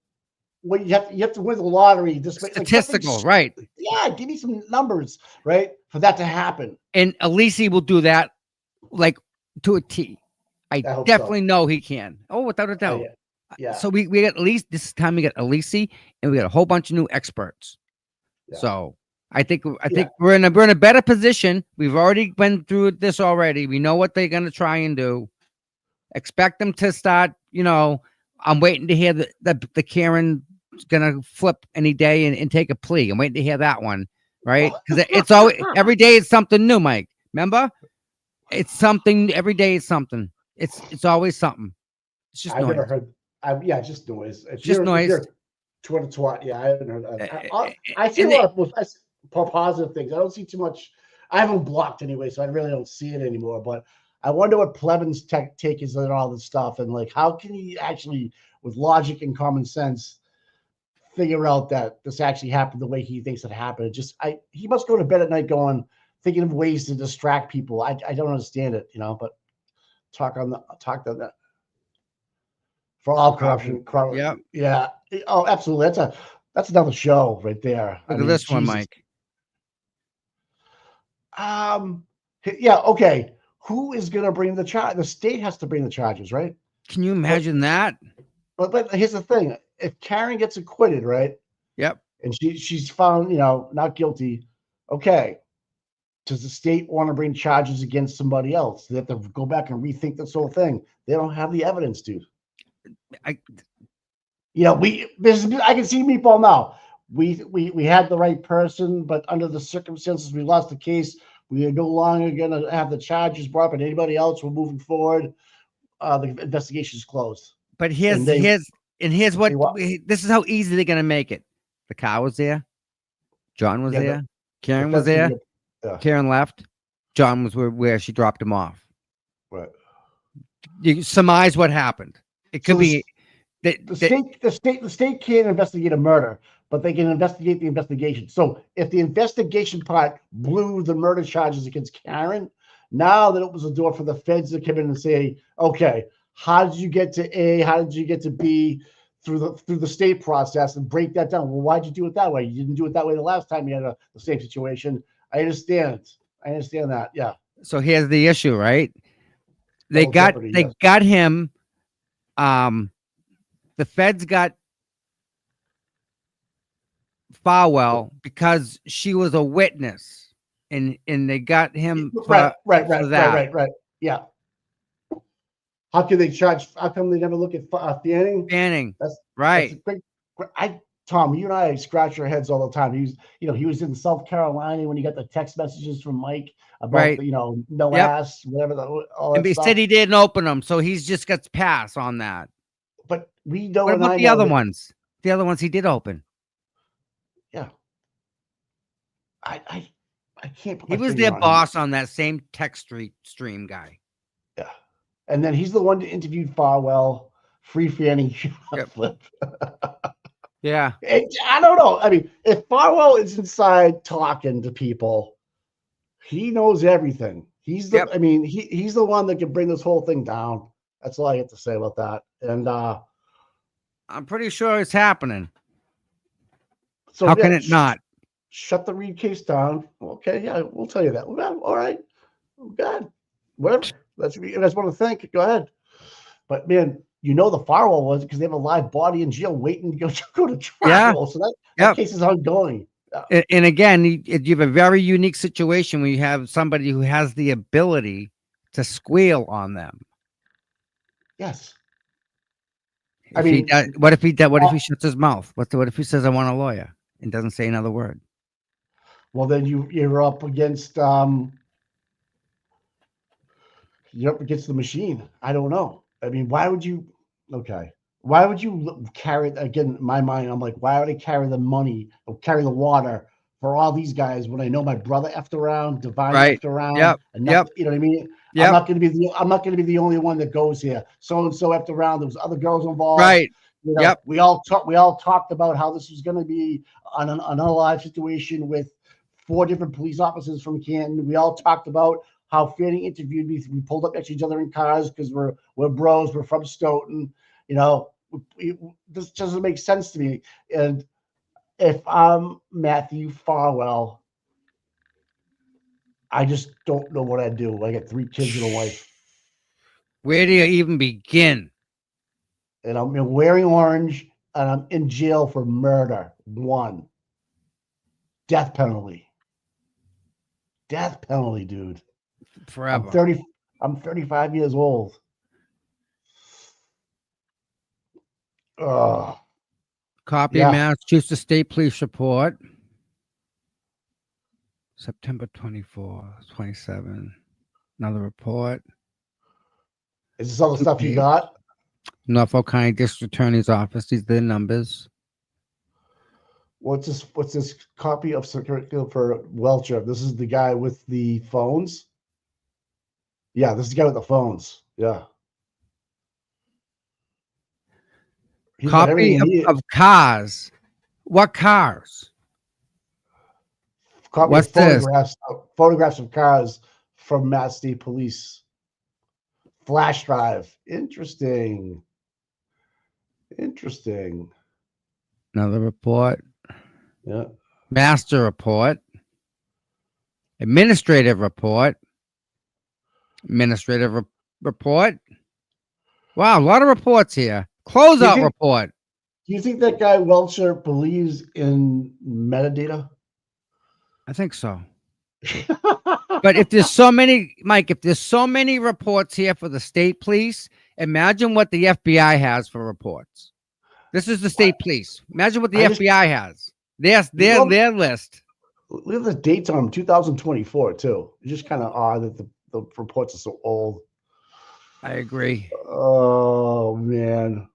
When you have to win the lottery, this statistical, right? Yeah, give me some numbers, right, for that to happen. And Alisi will do that, like, to a T. I definitely know he can. Oh, without a doubt. Yeah. So we get this time we get Alisi, and we got a whole bunch of new experts. Yeah. So I think we're in a better position. We've already went through this already. We know what they're gonna try and do. Expect them to start. I'm waiting to hear the Karen gonna flip any day and take a plea. I'm waiting to hear that one, right? Because it's always every day it's something new, Mike. Remember, it's something every day. It's something. It's always something. It's just I've noise. never heard. Just noise. Just noise. Twat. Yeah, I haven't heard that. I see a lot of positive things. I don't see too much. I haven't blocked anyway, so I really don't see it anymore. But I wonder what Plevin's take is on all this stuff, and like, how can he actually, with logic and common sense, figure out that this actually happened the way he thinks it happened? He must go to bed at night thinking of ways to distract people. I don't understand it, but talk on that for all corruption. Yeah. Oh, absolutely. That's another show right there. Look at this one, Mike. Yeah. Okay. Who is going to bring the charge? The state has to bring the charges, right? Can you imagine that? But here's the thing: if Karen gets acquitted, right? Yep. And she's found, not guilty. Okay. Does the state want to bring charges against somebody else? They have to go back and rethink this whole thing. They don't have the evidence, dude. I can see Meatball now. We had the right person, but under the circumstances, we lost the case. We are no longer going to have the charges brought up, and anybody else. We're moving forward. The investigation is closed. But here's what this is how easy they're going to make it. The car was there. John was there. Karen was there. Karen left. John was where she dropped him off. Right. You surmise what happened. It could be the state can't investigate a murder, but they can investigate the investigation. So if the investigation part blew the murder charges against Karen, now that opens the door for the feds to come in and say, okay, how did you get to A? How did you get to B? through the state process and break that down. Well, why'd you do it that way? You didn't do it that way the last time you had the same situation. I understand. I understand that. Yeah. So here's the issue, right? They Double jeopardy, yes. got him. The feds got Farwell because she was a witness, and they got him for that. Right. Yeah. How can they charge? How come they never look at Fanning? Fanning. That's right. That's Tom, you and I scratch our heads all the time. He was in South Carolina when he got the text messages from Mike about no ass, whatever all that and he stuff. said he didn't open them, so he's just got pass on that. But we know. What about the other ones? The other ones he did open. Yeah. I can't. Put he was their boss on that same text stream guy. Yeah, and then he's the one that interviewed Farwell, Free Fanning, Flip. Yeah. I don't know. I mean, if Farwell is inside talking to people, he knows everything. He's the. I mean, he's the one that can bring this whole thing down. That's all I have to say about that. And I'm pretty sure it's happening. So how can it not? Shut the Reed case down. Okay, yeah, we'll tell you that. All right, God, whatever. You guys want to think? Go ahead. But man, the Farwell was because they have a live body in jail waiting to go to trial. Yeah. So that case is ongoing. And again, you have a very unique situation where you have somebody who has the ability to squeal on them. Yes. What if he shuts his mouth? What if he says, "I want a lawyer," and doesn't say another word? Well, then you're up against the machine. I don't know. I mean, why would you? Okay, why would you carry? Again, in my mind, I'm like, why would I carry the money or carry the water for all these guys when I know my brother effed around, Divine effed around, and you know what I mean? Yep. I'm not going to be the only one that goes here. So and so effed around. There was other girls involved. Right. We all talked about how this was going to be an unalive situation with 4 different police officers from Canton. We all talked about how Fanning interviewed me. We pulled up next to each other in cars because we're bros. We're from Stoughton. This doesn't make sense to me. And if I'm Matthew Farwell, I just don't know what I'd do. I got 3 kids and a wife. Where do you even begin? And I'm wearing orange, and I'm in jail for murder. 1. Death penalty. Death penalty, dude. Forever. I'm 35 years old. Copy of Massachusetts State Police Report. September 24, 27. Another report. Is this all the stuff you got? Norfolk County District Attorney's Office. These are the numbers. What's this copy of circular for Welcher? This is the guy with the phones. Yeah, this is the guy with the phones. Yeah. Copy of cars. What cars? What's photographs? Photographs of cars from Mass State Police. Flash drive. Interesting. Another report. Yeah. Master report. Administrative report. Report. Wow, a lot of reports here. Closeout report. Do you think that guy Welcher believes in metadata? I think so. But if there's so many, Mike, if there's so many reports here for the state police, imagine what the FBI has for reports. This is the state police. Imagine what the FBI has. Their list. Look at the dates on them, 2024 too. It's just kind of odd that the reports are so old. I agree. Oh man,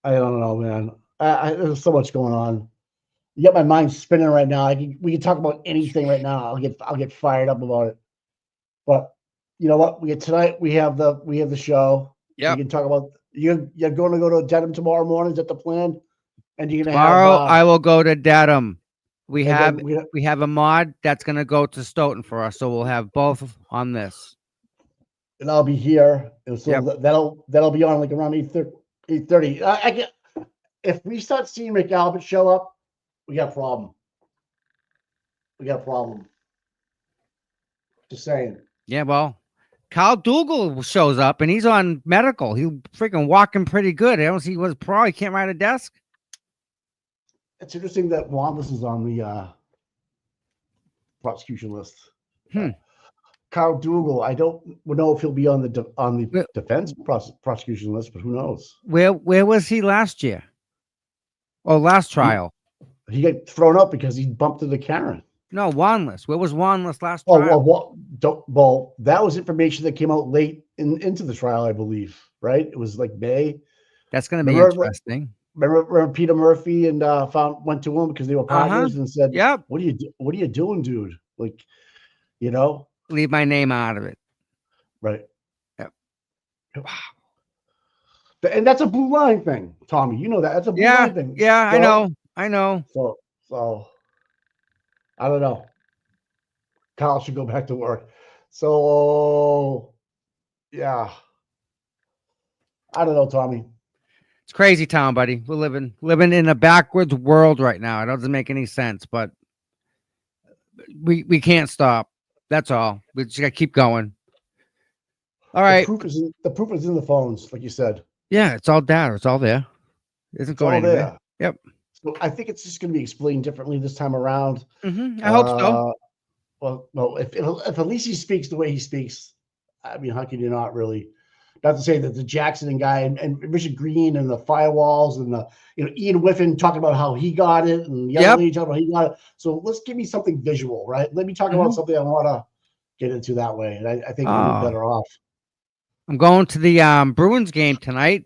I don't know, man. There's so much going on. You got my mind spinning right now. We can talk about anything right now. I'll get fired up about it. But you know what? We have the show. Yeah. We can talk about you're going to go to Dedham tomorrow morning. Is that the plan? And you're gonna tomorrow have, I will go to Dedham. We have a mod that's gonna go to Stoughton for us, so we'll have both on this. And I'll be here, and so that'll be on like around 8:30. if we start seeing McAlbert show up, we got a problem. We got a problem. Just saying. Yeah, well, Kyle Dougal shows up and he's on medical. He's freaking walking pretty good. I don't see what's probably can't ride a desk. It's interesting that Wanda's is on the prosecution list. Kyle Dougal, I don't know if he'll be on the defense prosecution list, but who knows? Where was he last year? Oh, last trial. He got thrown up because he bumped into Karen. No, Wanless. Where was Wanless last Oh, trial? well, that was information that came out late into the trial, I believe, right? It was like May. That's going to be interesting. Remember Peter Murphy and went to him because they were partners and said, "Yep, what are you doing, dude? Like, you know, leave my name out of it." Right. Yep. Wow. And that's a blue line thing, Tommy. You know that. That's a blue line thing. Yeah, I know. So I don't know. Kyle should go back to work. So yeah. I don't know, Tommy. It's crazy town, buddy. We're living in a backwards world right now. It doesn't make any sense, but we can't stop. That's all. We just gotta keep going. All right. The proof is in the phones, like you said. Yeah, it's all data. It's all there. It isn't going anywhere. There. Yep. So I think it's just going to be explained differently this time around. I hope so. Well, if Alisi speaks the way he speaks, I mean, how can you not really? Not to say that the Jackson guy and Richard Green and the firewalls and the Ian Whiffen talking about how he got it and the other lady talking about how he got it. So let's give me something visual, right? Let me talk about something I want to get into that way, and I think we'll be better off. I'm going to the Bruins game tonight.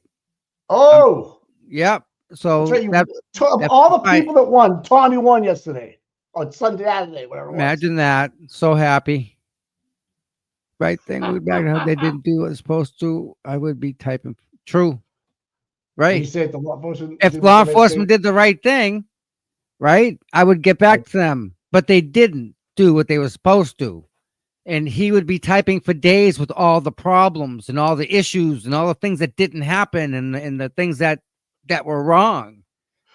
Oh, yep. So that's right. All the people that won, Tommy won yesterday on Saturday, whatever. Imagine that. So happy. Right thing. We'll be back. How they didn't do what they're supposed to. I would be typing true. Right. You say the law enforcement. If law enforcement did the right thing, right, I would get back to them. But they didn't do what they were supposed to. And he would be typing for days with all the problems and all the issues and all the things that didn't happen and the things that were wrong.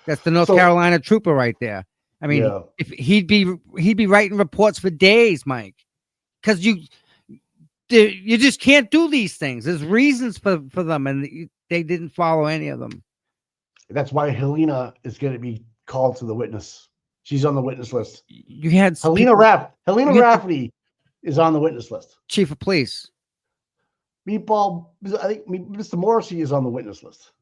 That's the North Carolina trooper right there. I mean, if he'd be writing reports for days, Mike, because you just can't do these things. There's reasons for them, and they didn't follow any of them. That's why Helena is going to be called to the witness. She's on the witness list. You had Helena Rafferty is on the witness list. Chief of police. Meatball, I think Mr. Morrissey is on the witness list.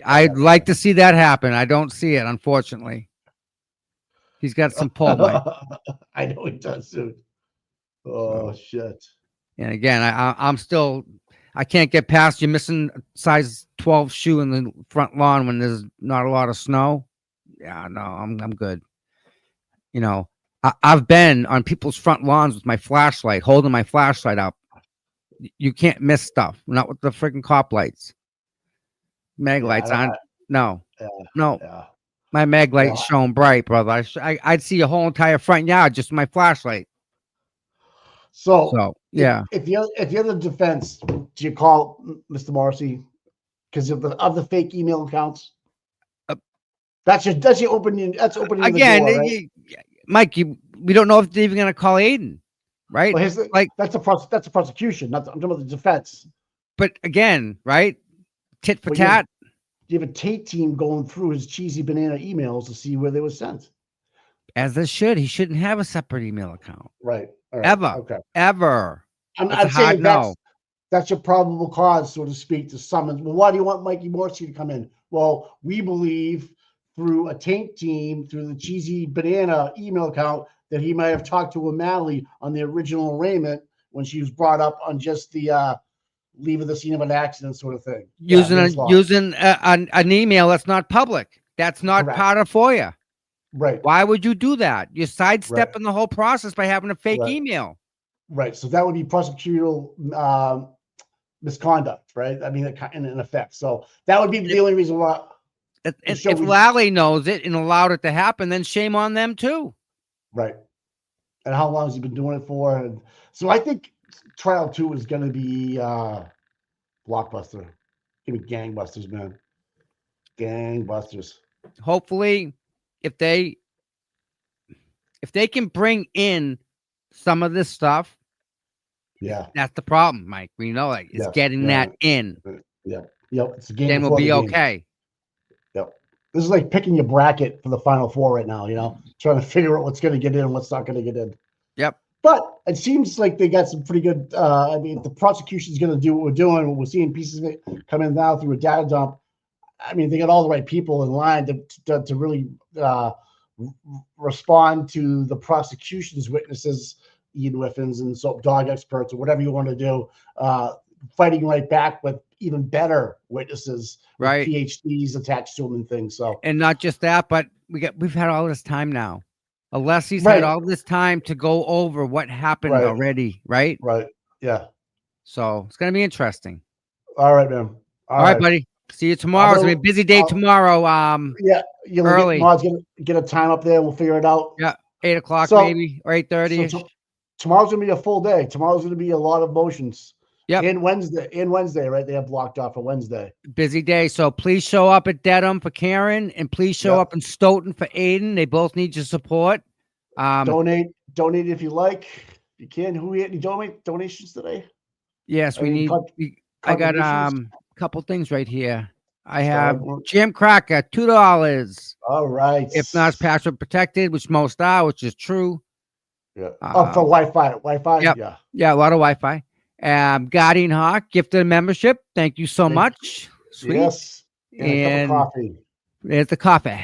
I'd like to see that happen. I don't see it, unfortunately. He's got some pull, Mike. I know he does, dude. Oh, shit. And again, I'm still, I can't get past you missing a size 12 shoe in the front lawn when there's not a lot of snow. Yeah, no, I'm good. I've been on people's front lawns with my flashlight, holding my flashlight up. You can't miss stuff. Not with the freaking cop lights. Mag lights on. No. My mag light's shone bright, brother. I'd see a whole entire front yard just with my flashlight. So yeah. If you're the defense, do you call Mr. Morrissey because of the fake email accounts? That's opening the door, right? Mike, we don't know if they're even going to call Aiden, right? Well, that's a prosecution. I'm talking about the defense. But again, right? Tit for tat. You have a Tate team going through his cheesy banana emails to see where they were sent. As they should. He shouldn't have a separate email account. Right. Ever. Okay. Ever. I'm saying that's your probable cause, so to speak, to summons. Well, why do you want Mikey Morrissey to come in? Well, we believe through a Tate team, through the cheesy banana email account, that he might have talked to O'Malley on the original arraignment when she was brought up on just the leave of the scene of an accident sort of thing. Using an email that's not public. That's not part of FOIA. Right. Why would you do that? You're sidestepping the whole process by having a fake email. Right. So that would be prosecutorial misconduct, right? I mean, in effect. So that would be the only reason why. If Lally knows it and allowed it to happen, then shame on them too. Right. And how long has he been doing it for? And so I think trial 2 is going to be blockbuster. gonna be gangbusters, man. Gangbusters. Hopefully, if they can bring in some of this stuff, Yeah. that's the problem, Mike. We know, like, it's Yes. getting Yeah. that in. Yeah. Yep. It's a game Then we'll before the be game. okay. Yep. This is like picking your bracket for the Final Four right now. You know, trying to figure out what's going to get in and what's not going to get in. Yep. But it seems like they got some pretty good. I mean, if the prosecution's going to do what we're doing, we're seeing pieces of it come in now through a data dump. I mean, they got all the right people in line to really respond to the prosecution's witnesses, Ian Whiffins and so dog experts or whatever you want to do, fighting right back with even better witnesses, right? With PhDs attached to them and things. So, and not just that, but we've had all this time now. Alessi's Right. had all this time to go over what happened Right. already, right? Right. Yeah. So it's gonna be interesting. All right, man. All right, buddy. See you tomorrow. It's gonna be a busy day tomorrow. Yeah, you'll early. Mod's gonna get a time up there. We'll figure it out. Yeah, 8 o'clock So- maybe or 8:30. So tomorrow's gonna be a full day. Tomorrow's gonna be a lot of motions. Yep. And Wednesday, right? They have blocked off for Wednesday. Busy day. So please show up at Dedham for Karen, and please show Yep. up in Stoughton for Aiden. They both need your support. Donate if you like. You can. Who had any donations today? Yes, we Any need. I got contributions? couple things right here. I Start have with- Jim Cracker, $2. All right. If not, it's password protected, which most are, which is true. Yeah. For Wi-Fi. Wi-Fi. Yep. Yeah. Yeah, a lot of Wi-Fi. Guardian Hawk gifted a membership. Thank you so much. Sweet. Yes. And a cup And of coffee. there's the coffee.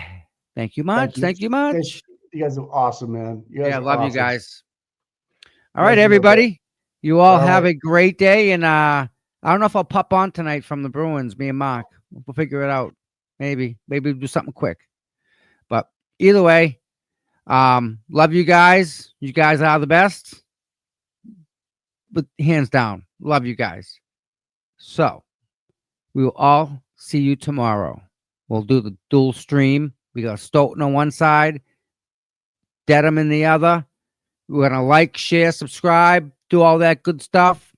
Thank you much. Thank you much. You guys are awesome, man. You guys Yeah, are love you awesome. guys. All Love right, you, everybody. You all All have right. a great day. And I don't know if I'll pop on tonight from the Bruins, me and Mark. We'll figure it out. Maybe we'll do something quick. But either way, love you guys. You guys are the best. But hands down, love you guys. So we will all see you tomorrow. We'll do the dual stream. We got Stoughton on one side, Dedham in the other. We're gonna like, share, subscribe, do all that good stuff.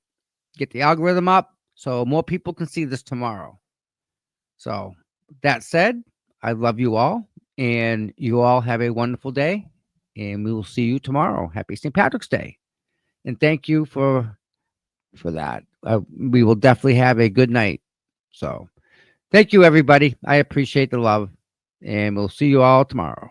Get the algorithm up so more people can see this tomorrow. So that said, I love you all, and you all have a wonderful day, and we will see you tomorrow. Happy St. Patrick's Day, and thank you for that. We will definitely have a good night. So thank you, everybody. I appreciate the love, and we'll see you all tomorrow.